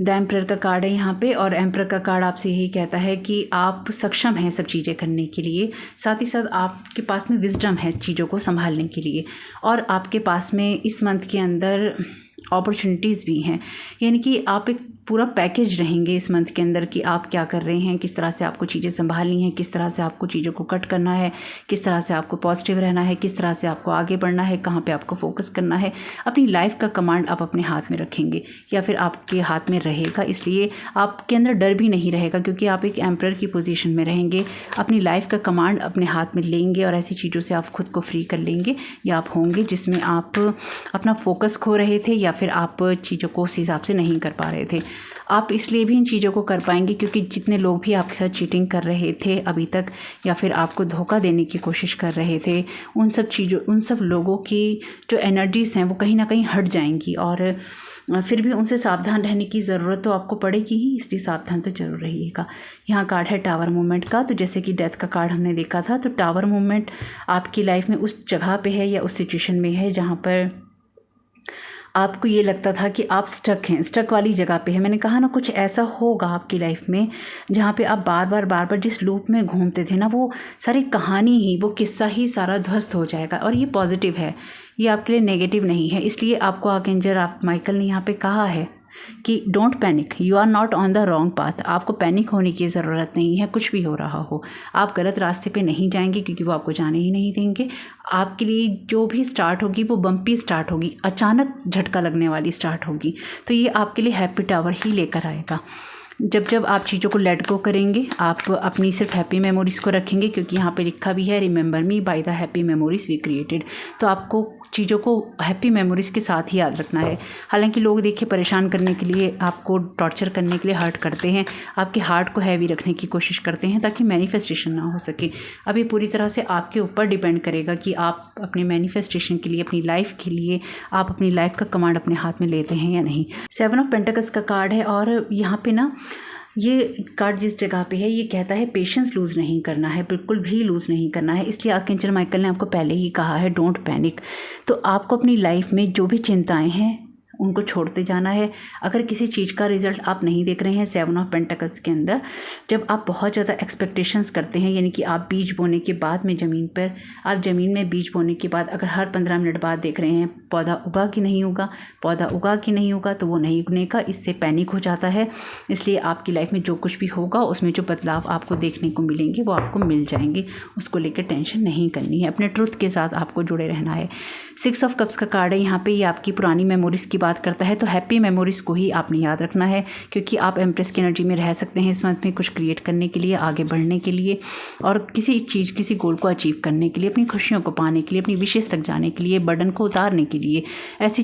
Speaker 1: द एम्परर का कार्ड है यहाँ पे, और एम्परर का कार्ड आपसे यही कहता है कि आप सक्षम हैं सब चीज़ें करने के लिए, साथ ही साथ आपके पास में विजडम है चीज़ों को संभालने के लिए, और आपके पास में इस मंथ के अंदर अपॉर्चुनिटीज़ भी हैं। यानी कि आप एक पूरा पैकेज रहेंगे इस मंथ के अंदर कि आप क्या कर रहे हैं, किस तरह से आपको चीज़ें संभालनी है, किस तरह से आपको चीज़ों को कट करना है, किस तरह से आपको पॉजिटिव रहना है, किस तरह से आपको आगे बढ़ना है, कहाँ पे आपको फोकस करना है। अपनी लाइफ का कमांड आप अपने हाथ में रखेंगे या फिर आपके हाथ में रहेगा, इसलिए आपके अंदर डर भी नहीं रहेगा क्योंकि आप एक एम्परर की पोजीशन में रहेंगे। अपनी लाइफ का कमांड अपने हाथ में लेंगे और ऐसी चीज़ों से आप खुद को फ्री कर लेंगे या आप होंगे जिसमें आप अपना फोकस खो रहे थे या फिर आप चीज़ों को उस हिसाब से नहीं कर पा रहे थे। आप इसलिए भी इन चीज़ों को कर पाएंगे क्योंकि जितने लोग भी आपके साथ चीटिंग कर रहे थे अभी तक या फिर आपको धोखा देने की कोशिश कर रहे थे, उन सब लोगों की जो एनर्जीज़ हैं वो कहीं ना कहीं हट जाएंगी और फिर भी उनसे सावधान रहने की ज़रूरत तो आपको पड़ेगी ही, इसलिए सावधान तो जरूर रहिएगा। यहाँ कार्ड है टावर मूवमेंट का। तो जैसे कि डेथ का कार्ड हमने देखा था, तो टावर मूवमेंट आपकी लाइफ में उस जगह पे है या उस सिचुएशन में है जहाँ पर आपको ये लगता था कि आप स्टक हैं, स्टक वाली जगह पे है। मैंने कहा ना, कुछ ऐसा होगा आपकी लाइफ में जहाँ पे आप बार बार जिस लूप में घूमते थे ना, वो सारी कहानी ही, वो किस्सा ही सारा ध्वस्त हो जाएगा। और ये पॉजिटिव है, ये आपके लिए नेगेटिव नहीं है। इसलिए आपको आर्कएंजल माइकल ने यहाँ पे कहा है कि don't panic, you are not on the wrong path. आपको पैनिक होने की ज़रूरत नहीं है, कुछ भी हो रहा हो। आप गलत रास्ते पे नहीं जाएंगे क्योंकि वो आपको जाने ही नहीं देंगे। आपके लिए जो भी स्टार्ट होगी वो बम्पी स्टार्ट होगी, अचानक झटका लगने वाली स्टार्ट होगी। तो ये आपके लिए हैप्पी टावर ही लेकर आएगा। जब आप चीज़ों को लेट गो करेंगे, आप अपनी सिर्फ हैप्पी मेमोरीज़ को रखेंगे, क्योंकि यहाँ पे लिखा भी है remember me by the happy memories we created. तो आपको चीज़ों को हैप्पी मेमोरीज़ के साथ ही याद रखना है। हालांकि लोग देखिए परेशान करने के लिए, आपको टॉर्चर करने के लिए हर्ट करते हैं, आपके हार्ट को हैवी रखने की कोशिश करते हैं ताकि मैनिफेस्टेशन ना हो सके। अब ये पूरी तरह से आपके ऊपर डिपेंड करेगा कि आप अपने मैनिफेस्टेशन के लिए, अपनी लाइफ के लिए, आप अपनी लाइफ का कमांड अपने हाथ में लेते हैं या नहीं। 7 ऑफ पेंटिकल्स का कार्ड है और यहाँ पे ना ये कार्ड जिस जगह पे है ये कहता है पेशेंस लूज़ नहीं करना है, बिल्कुल भी लूज़ नहीं करना है। इसलिए आर्कएंजल माइकल ने आपको पहले ही कहा है डोंट पैनिक। तो आपको अपनी लाइफ में जो भी चिंताएं हैं उनको छोड़ते जाना है। अगर किसी चीज़ का रिजल्ट आप नहीं देख रहे हैं 7 ऑफ पेंटिकल्स के अंदर, जब आप बहुत ज़्यादा एक्सपेक्टेशंस करते हैं, यानी कि आप बीज बोने के बाद में ज़मीन में बीज बोने के बाद अगर हर 15 मिनट बाद देख रहे हैं पौधा उगा कि नहीं उगा, पौधा उगा कि नहीं उगा, तो वो नहीं उगने का, इससे पैनिक हो जाता है। इसलिए आपकी लाइफ में जो कुछ भी होगा उसमें जो बदलाव आपको देखने को मिलेंगे वो आपको मिल जाएंगे, उसको लेकर टेंशन नहीं करनी है। अपने ट्रुथ के साथ आपको जुड़े रहना है। 6 ऑफ कप्स का कार्ड है यहाँ पे, ये आपकी पुरानी मेमोरीज़ की बात करता है। तो हैप्पी मेमोरीज़ को ही आपने याद रखना है, क्योंकि आप एम्प्रेस की एनर्जी में रह सकते हैं इस मंथ में, कुछ क्रिएट करने के लिए, आगे बढ़ने के लिए और किसी गोल को अचीव करने के लिए, अपनी खुशियों को पाने के लिए, अपनी विशेष तक जाने के लिए, बर्डन को उतारने के लिए। ऐसी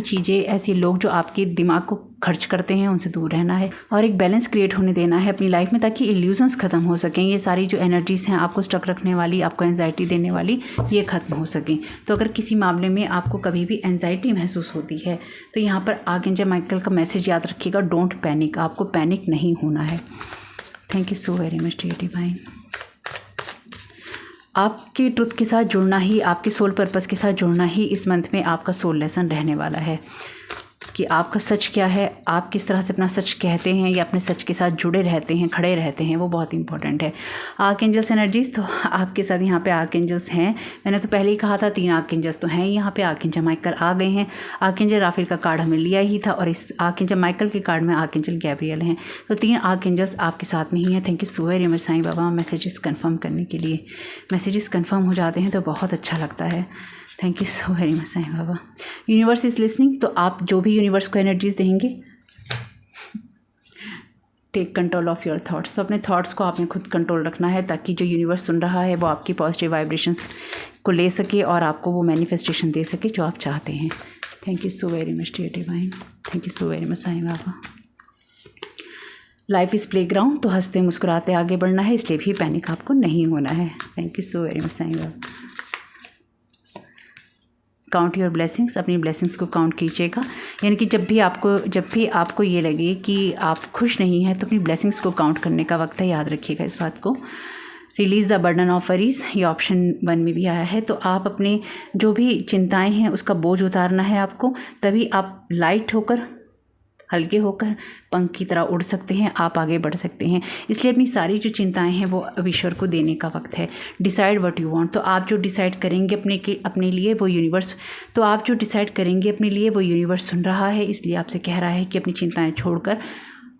Speaker 1: चीज़ें, ऐसे लोग जो आपके दिमाग को खर्च करते हैं उनसे दूर रहना है और एक बैलेंस क्रिएट होने देना है अपनी लाइफ में, ताकि इल्यूजन्स ख़त्म हो सकें। ये सारी जो एनर्जीज़ हैं आपको स्टक रखने वाली, आपको एंजाइटी देने वाली, ये ख़त्म हो सकें। तो अगर किसी मामले में आपको कभी भी एंजाइटी महसूस होती है तो यहाँ पर आर्कएंजल माइकल का मैसेज याद रखिएगा, डोंट पैनिक। आपको पैनिक नहीं होना है। Thank you so very much dear divine. आपके ट्रुथ के साथ जुड़ना ही, आपके सोल पर्पस के साथ जुड़ना ही इस मंथ में आपका सोल लेसन रहने वाला है कि आपका सच क्या है, आप किस तरह से अपना सच कहते हैं या अपने सच के साथ जुड़े रहते हैं, खड़े रहते हैं, वो बहुत इंपॉर्टेंट है। आर्कएंजल्स एनर्जीज, तो आपके साथ यहाँ पे आर्कएंजल्स हैं। मैंने तो पहले ही कहा था 3 आर्कएंजल्स तो हैं यहाँ पे। आर्कएंजल माइकल आ गए हैं। आर्कएंजल राफेल का कार्ड हमें लिया ही था और इस आर्कएंजल माइकल के कार्ड में आर्कएंजल गैब्रियल हैं। तो 3 आर्कएंजल्स आपके साथ में ही हैं। Thank you so very much Sai Baba messages confirm करने के लिए। मैसेजेस कन्फर्म हो जाते हैं तो बहुत अच्छा लगता है। Thank you so very much Sai Baba. Universe is listening, तो आप जो भी यूनिवर्स को एनर्जीज देंगे, take control of your thoughts. तो अपने थॉट्स को आपने खुद कंट्रोल रखना है ताकि जो यूनिवर्स सुन रहा है वो आपकी पॉजिटिव वाइब्रेशंस को ले सके और आपको वो मैनिफेस्टेशन दे सके जो आप चाहते हैं। Thank you so very much dear divine. Thank you so very much Sai Baba. Life is playground, तो हंसते मुस्कुराते आगे बढ़ना है, इसलिए भी पैनिक आपको नहीं होना है। Thank you so very much Sai Baba. Count your blessings, अपनी ब्लेसिंग्स को काउंट कीजिएगा। यानी कि जब भी आपको ये लगे कि आप खुश नहीं हैं तो अपनी ब्लेसिंग्स को काउंट करने का वक्त है, याद रखिएगा इस बात को। Release the burden of worries, ये ऑप्शन 1 में भी आया है। तो आप अपने जो भी चिंताएं हैं उसका बोझ उतारना है आपको, तभी आप लाइट होकर हल्के होकर पंख की तरह उड़ सकते हैं, आप आगे बढ़ सकते हैं। इसलिए अपनी सारी जो चिंताएं हैं वो अब ईश्वर को देने का वक्त है। डिसाइड व्हाट यू वांट, तो आप जो डिसाइड करेंगे अपने लिए वो यूनिवर्स सुन रहा है। इसलिए आपसे कह रहा है कि अपनी चिंताएं छोड़कर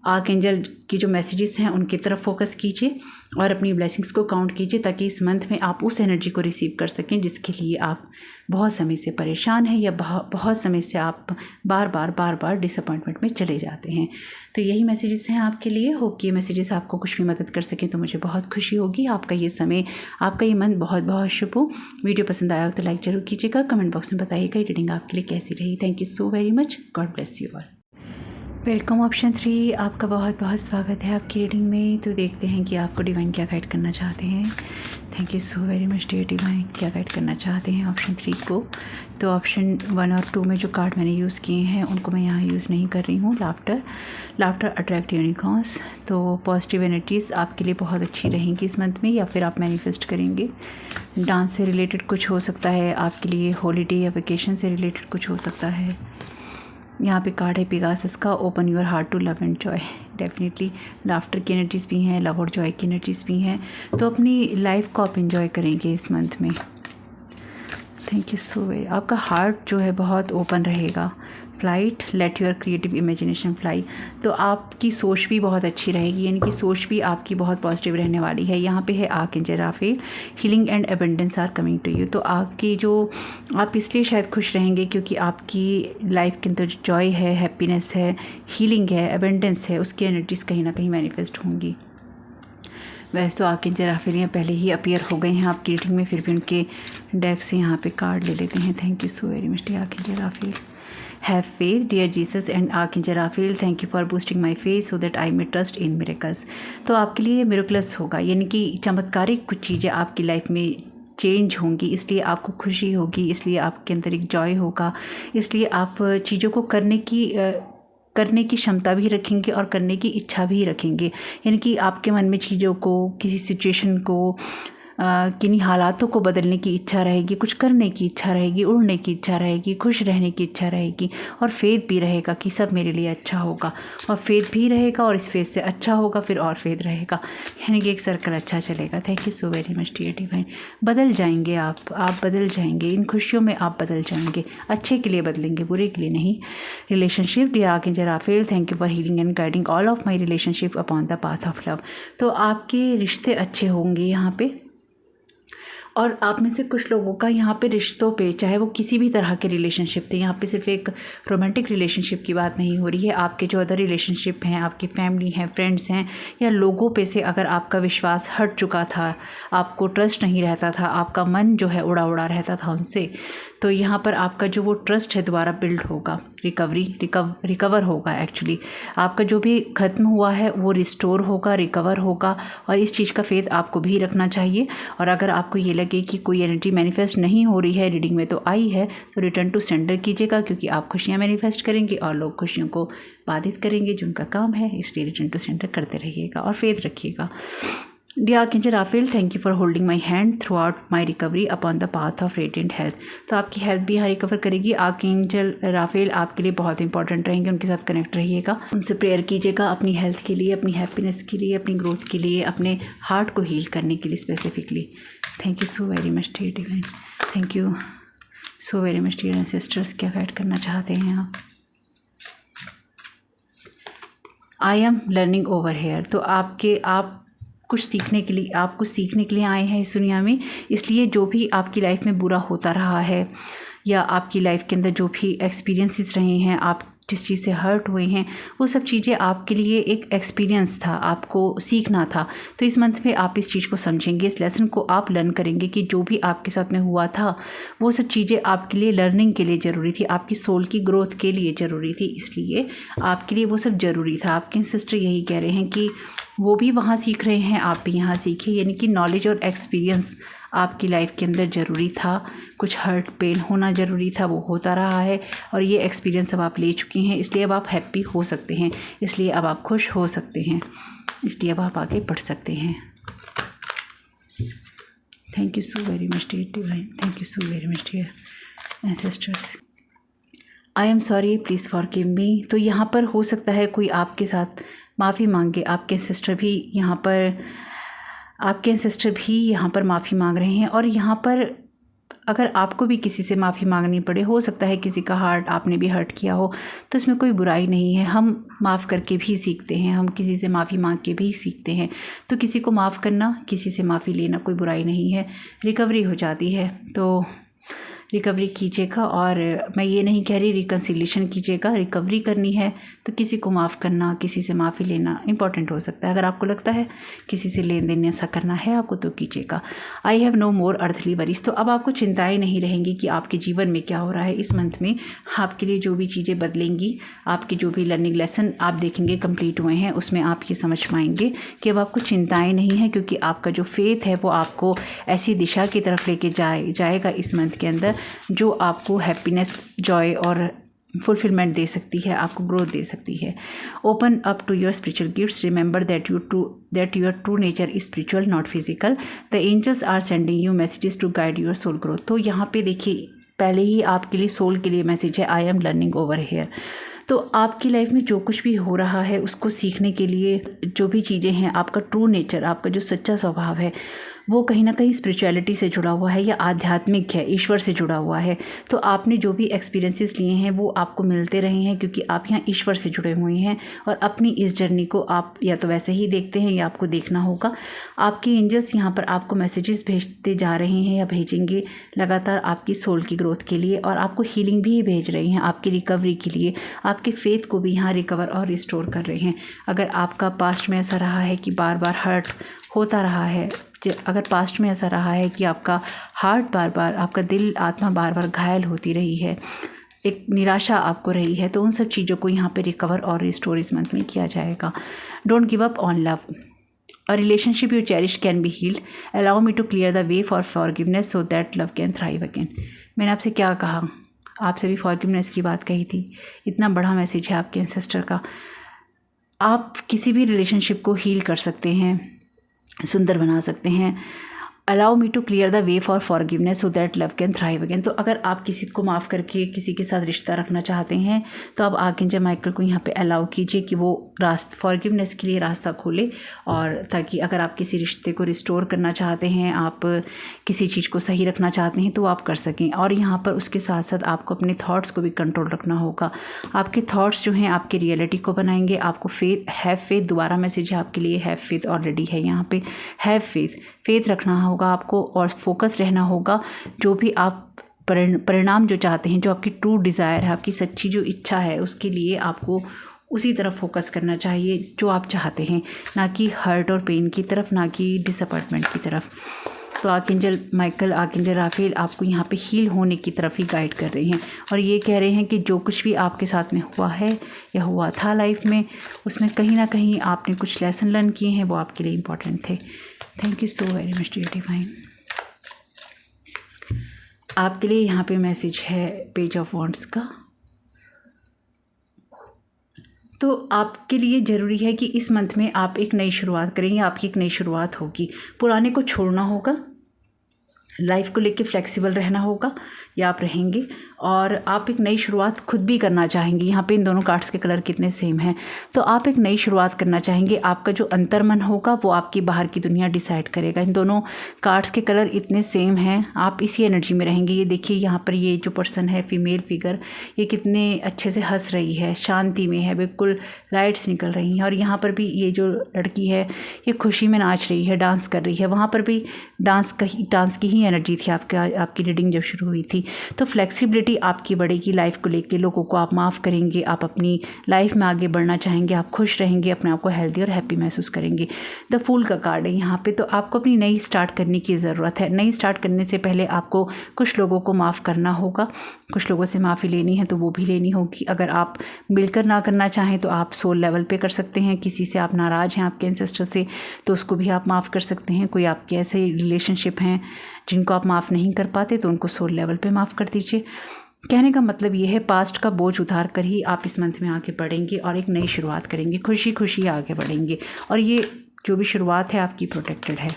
Speaker 1: आर्कएंजल की जो मैसेजेस हैं उनकी तरफ फोकस कीजिए और अपनी ब्लेसिंग्स को काउंट कीजिए, ताकि इस मंथ में आप उस एनर्जी को रिसीव कर सकें जिसके लिए आप बहुत समय से परेशान हैं या बहुत समय से आप बार बार डिसअपॉइंटमेंट में चले जाते हैं। तो यही मैसेजेस हैं आपके लिए। होप कि ये मैसेजेस आपको कुछ भी मदद कर सकें तो मुझे बहुत खुशी होगी। आपका ये मंथ बहुत बहुत शुभ हो। वीडियो पसंद आया हो तो लाइक ज़रूर कीजिएगा। कमेंट बॉक्स में बताइएगा ये रीडिंग आपके लिए कैसी रही। Thank you so very much. God bless you all. Welcome option 3, आपका बहुत बहुत स्वागत है आपकी रीडिंग में। तो देखते हैं कि आपको डिवाइन क्या गाइड करना चाहते हैं। Thank you so very much dear divine. क्या गाइड करना चाहते हैं ऑप्शन 3 को। तो ऑप्शन 1 और 2 में जो कार्ड मैंने यूज़ किए हैं उनको मैं यहाँ यूज़ नहीं कर रही हूँ। Laughter attract unicorns. तो पॉजिटिव एनर्जीज़ आपके लिए बहुत अच्छी रहेंगी इस मंथ में, या फिर आप मैनिफेस्ट करेंगे। डांस से रिलेटेड कुछ हो सकता है आपके लिए, हॉलीडे या वेकेशन से रिलेटेड कुछ हो सकता है। यहाँ पे कार्ड है पिगासस का, open your heart to love and joy. Definitely laughter की एनर्जीज़ भी हैं, लव और जॉय की एनर्जीज़ भी हैं। तो अपनी लाइफ को आप इंजॉय करेंगे इस मंथ में। Thank you so very. आपका हार्ट जो है बहुत ओपन रहेगा। Flight, let your creative imagination fly. तो आपकी सोच भी बहुत अच्छी रहेगी, यानी कि सोच भी आपकी बहुत पॉजिटिव रहने वाली है। यहाँ पे है archangel Raphael, healing and abundance are coming to you. तो आप इसलिए शायद खुश रहेंगे क्योंकि आपकी लाइफ के अंदर जॉय है, हैप्पीनेस है, हीलिंग है, एबंडेंस है, उसकी एनर्जीज़ कहीं ना कहीं मैनिफेस्ट होंगी। वैसे तो आर्कएंजल राफेल यहाँ पहले ही अपीयर हो गए हैं आपकी रीडिंग में, फिर भी उनके डेक से यहाँ पे कार्ड ले लेते हैं। Thank you so very much dear archangel Raphael. Have faith dear Jesus and archangel Raphael, thank you for boosting my faith so that I may trust in miracles. तो आपके लिए मिरेकल्स होगा, यानी कि चमत्कारिक कुछ चीज़ें आपकी लाइफ में चेंज होंगी, इसलिए आपको खुशी होगी, इसलिए आपके अंदर एक जॉय होगा, इसलिए आप चीज़ों को करने की क्षमता भी रखेंगे और करने की इच्छा भी रखेंगे। यानी कि आपके मन में चीज़ों को, किसी सिचुएशन को, किन्हीं हालातों को बदलने की इच्छा रहेगी, कुछ करने की इच्छा रहेगी, उड़ने की इच्छा रहेगी, खुश रहने की इच्छा रहेगी, और फेथ भी रहेगा कि सब मेरे लिए अच्छा होगा, और फेथ भी रहेगा और इस फेथ से अच्छा होगा, फिर और फेथ रहेगा, यानी कि एक सर्कल अच्छा चलेगा। Thank you so very much dear divine. बदल जाएंगे आप बदल जाएंगे, इन खुशियों में आप बदल जाएंगे, अच्छे के लिए बदलेंगे, बुरे के लिए नहीं। Relationship dear archangel Raphael, thank you for healing and guiding all of my relationship upon the path of love. तो आपके रिश्ते अच्छे होंगे यहाँ पे, और आप में से कुछ लोगों का यहाँ पे रिश्तों पे, चाहे वो किसी भी तरह के रिलेशनशिप थे, यहाँ पे सिर्फ एक रोमांटिक रिलेशनशिप की बात नहीं हो रही है। आपके जो अदर रिलेशनशिप हैं, आपकी फैमिली हैं, फ्रेंड्स हैं, या लोगों पे से अगर आपका विश्वास हट चुका था, आपको ट्रस्ट नहीं रहता था, आपका मन जो है उड़ा उड़ा रहता था उनसे, तो यहाँ पर आपका जो वो ट्रस्ट है दोबारा बिल्ड होगा, रिकवर होगा। एक्चुअली आपका जो भी ख़त्म हुआ है वो रिस्टोर होगा, रिकवर होगा, और इस चीज़ का फेथ आपको भी रखना चाहिए। और अगर आपको ये लगे कि कोई एनर्जी मैनिफेस्ट नहीं हो रही है रीडिंग में तो आई है, तो रिटर्न टू सेंडर कीजिएगा, क्योंकि आप खुशियाँ मैनिफेस्ट करेंगे और लोग खुशियों को बाधित करेंगे जो उनका काम है। इसलिए रिटर्न टू सेंडर करते रहिएगा और फेथ रखिएगा। Dear archangel Raphael, thank you for holding my hand throughout my recovery upon the path of radiant health. तो आपकी हेल्थ भी यहाँ रिकवर करेगी। आर्कएंजल राफेल आपके लिए बहुत इंपॉर्टेंट रहेंगे, उनके साथ कनेक्ट रहिएगा, उनसे प्रेयर कीजिएगा अपनी हेल्थ के लिए, अपनी हैप्पीनेस के लिए, अपनी ग्रोथ के लिए, अपने हार्ट को हील करने के लिए specifically. Thank you so very much dear divine. Thank you so very much dear ancestors. क्या गाइड करना चाहते हैं आप? I am learning over here. तो आप कुछ सीखने के लिए आए हैं इस दुनिया में, इसलिए जो भी आपकी लाइफ में बुरा होता रहा है, या आपकी लाइफ के अंदर जो भी एक्सपीरियंसेस रहे हैं, आप जिस चीज़ से हर्ट हुए हैं, वो सब चीज़ें आपके लिए एक एक्सपीरियंस था, आपको सीखना था। तो इस मंथ में आप इस चीज़ को समझेंगे, इस लेसन को आप लर्न करेंगे कि जो भी आपके साथ में हुआ था वो सब चीज़ें आपके लिए लर्निंग के लिए ज़रूरी थी, आपकी सोल की ग्रोथ के लिए ज़रूरी थी, इसलिए आपके लिए वो सब ज़रूरी था। आपके सिस्टर यही कह रहे हैं कि वो भी वहाँ सीख रहे हैं, आप भी यहाँ सीखिए, यानी कि नॉलेज और एक्सपीरियंस आपकी लाइफ के अंदर ज़रूरी था। कुछ हर्ट पेन होना ज़रूरी था, वो होता रहा है, और ये एक्सपीरियंस अब आप ले चुकी हैं, इसलिए अब आप हैप्पी हो सकते हैं, इसलिए अब आप खुश हो सकते हैं, इसलिए अब आप आगे बढ़ सकते हैं। Thank you so very much dear divine. Thank you so very much dear ancestors. I am sorry, please forgive me. तो यहाँ पर हो सकता है कोई आपके साथ माफ़ी मांगे, आपके एंसेस्टर भी यहाँ पर माफ़ी मांग रहे हैं। और यहाँ पर अगर आपको भी किसी से माफ़ी मांगनी पड़े, हो सकता है किसी का हार्ट आपने भी हर्ट किया हो, तो इसमें कोई बुराई नहीं है। हम माफ़ करके भी सीखते हैं, हम किसी से माफ़ी मांग के भी सीखते हैं। तो किसी को माफ़ करना, किसी से माफ़ी लेना कोई बुराई नहीं है, रिकवरी हो जाती है। तो रिकवरी कीजिएगा। और मैं ये नहीं कह रही रिकन्सिलेशन कीजिएगा, रिकवरी करनी है तो किसी को माफ़ करना, किसी से माफ़ी लेना इंपॉर्टेंट हो सकता है। अगर आपको लगता है किसी से लेन देन ऐसा करना है आपको तो कीजिएगा। I have no more earthly worries. तो अब आपको चिंताएं नहीं रहेंगी कि आपके जीवन में क्या हो रहा है। इस मंथ में आपके लिए जो भी चीज़ें बदलेंगी, आपके जो भी लर्निंग लेसन आप देखेंगे कंप्लीट हुए हैं, उसमें आप ये समझ पाएंगे कि अब आपको चिंताएँ नहीं हैं, क्योंकि आपका जो फेथ है वो आपको ऐसी दिशा की तरफ लेके जाएगा इस मंथ के अंदर जो आपको हैप्पीनेस, जॉय और फुलफिलमेंट दे सकती है, आपको ग्रोथ दे सकती है। Open up to your spiritual gifts, remember that your true nature is spiritual not physical. The angels are sending you messages to guide your soul growth. तो यहाँ पे देखिए पहले ही आपके लिए सोल के लिए मैसेज है, आई एम लर्निंग ओवर हियर। तो आपकी लाइफ में जो कुछ भी हो रहा है उसको सीखने के लिए जो भी चीज़ें हैं, आपका ट्रू नेचर, आपका जो सच्चा स्वभाव है वो कहीं ना कहीं स्पिरिचुअलिटी से जुड़ा हुआ है या आध्यात्मिक है, ईश्वर से जुड़ा हुआ है। तो आपने जो भी एक्सपीरियंसेस लिए हैं वो आपको मिलते रहे हैं, क्योंकि आप यहाँ ईश्वर से जुड़े हुए हैं। और अपनी इस जर्नी को आप या तो वैसे ही देखते हैं या आपको देखना होगा। आपके एंजल्स यहाँ पर आपको मैसेजेस भेजते जा रहे हैं या भेजेंगे लगातार आपकी सोल की ग्रोथ के लिए, और आपको हीलिंग भी भेज रहे हैं आपकी रिकवरी के लिए। आपके फेथ को भी यहाँ रिकवर और रिस्टोर कर रहे हैं। अगर आपका पास्ट में ऐसा रहा है कि बार बार हर्ट होता रहा है, अगर पास्ट में ऐसा रहा है कि आपका हार्ट बार बार, आपका दिल, आत्मा बार बार घायल होती रही है, एक निराशा आपको रही है, तो उन सब चीज़ों को यहाँ पे रिकवर और रिस्टोर इस मंथ में किया जाएगा। Don't give up on love, a relationship you cherish can be healed, allow me to clear the way for forgiveness so that love can thrive again. मैंने आपसे क्या कहा, आपसे भी फॉरगिवनेस की बात कही थी। इतना बड़ा मैसेज है आपके एंसेस्टर का। आप किसी भी रिलेशनशिप को हील कर सकते हैं, सुंदर बना सकते हैं। Allow me to clear the way for forgiveness so that love can thrive again. तो अगर आप किसी को माफ़ करके किसी के साथ रिश्ता रखना चाहते हैं तो आप आर्कएंजल माइकल को यहाँ पे अलाउ कीजिए कि वो फॉरगिवनेस के लिए रास्ता खोले, और ताकि अगर आप किसी रिश्ते को रिस्टोर करना चाहते हैं, आप किसी चीज़ को सही रखना चाहते हैं तो आप कर सकें। और यहाँ पर उसके साथ साथ आपको अपने थॉट्स को भी कंट्रोल रखना होगा। आपके थॉट्स जो हैं आपकी रियलिटी को बनाएंगे। आपको हैव फेथ, दोबारा मैसेज है आपके लिए, हैव फेथ ऑलरेडी है यहाँ पे। हैव फेथ रखना होगा आपको और फोकस रहना होगा। जो भी आप परिणाम जो चाहते हैं, जो आपकी ट्रू डिज़ायर है, आपकी सच्ची जो इच्छा है, उसके लिए आपको उसी तरफ फोकस करना चाहिए जो आप चाहते हैं, ना कि हर्ट और पेन की तरफ, ना कि डिसअपॉइंटमेंट की तरफ। तो आर्कएंजल माइकल, आर्कएंजल राफेल आपको यहाँ पे हील होने की तरफ ही गाइड कर रहे हैं, और ये कह रहे हैं कि जो कुछ भी आपके साथ में हुआ है या हुआ था लाइफ में, उसमें कहीं ना कहीं आपने कुछ लेसन लर्न किए हैं, वो आपके लिए इम्पोर्टेंट थे। Thank you so very much dear divine. आपके लिए यहाँ पे मैसेज है पेज ऑफ वॉन्ड्स का। तो आपके लिए ज़रूरी है कि इस मंथ में आप एक नई शुरुआत करेंगे, आपकी एक नई शुरुआत होगी। पुराने को छोड़ना होगा, लाइफ को लेके फ्लेक्सिबल रहना होगा, या आप रहेंगे, और आप एक नई शुरुआत खुद भी करना चाहेंगे। यहाँ पे इन दोनों कार्ड्स के कलर कितने सेम हैं। तो आप एक नई शुरुआत करना चाहेंगे। आपका जो अंतर्मन होगा वो आपकी बाहर की दुनिया डिसाइड करेगा। इन दोनों कार्ड्स के कलर इतने सेम हैं, आप इसी एनर्जी में रहेंगे। ये देखिए यहाँ पर ये जो पर्सन है, फीमेल फिगर, ये कितने अच्छे से हंस रही है, शांति में है, बिल्कुल लाइट्स निकल रही हैं। और यहाँ पर भी ये जो लड़की है ये खुशी में नाच रही है, डांस कर रही है। वहाँ पर भी डांस की ही एनर्जी थी आपकी रीडिंग जब शुरू हुई थी। तो फ्लेक्सिबिलिटी आपकी बढ़ेगी लाइफ को लेके, लोगों को आप माफ़ करेंगे, आप अपनी लाइफ में आगे बढ़ना चाहेंगे, आप खुश रहेंगे, अपने आप को हेल्दी और हैप्पी महसूस करेंगे। द फूल का कार्ड है यहाँ पे। तो आपको अपनी नई स्टार्ट करने की ज़रूरत है। नई स्टार्ट करने से पहले आपको कुछ लोगों को माफ़ करना होगा, कुछ लोगों से माफ़ी लेनी है तो वो भी लेनी होगी। अगर आप मिलकर ना करना चाहें तो आप सोल लेवल पे कर सकते हैं। किसी से आप नाराज़ हैं आपके एंसेस्टर से, तो उसको भी आप माफ़ कर सकते हैं। कोई आपके ऐसे रिलेशनशिप हैं जिनको आप माफ़ नहीं कर पाते तो उनको सोल लेवल पे माफ़ कर दीजिए। कहने का मतलब ये है, पास्ट का बोझ उतार कर ही आप इस मंथ में आगे बढ़ेंगे और एक नई शुरुआत करेंगे, खुशी खुशी आगे बढ़ेंगे। और ये जो भी शुरुआत है आपकी प्रोटेक्टेड है।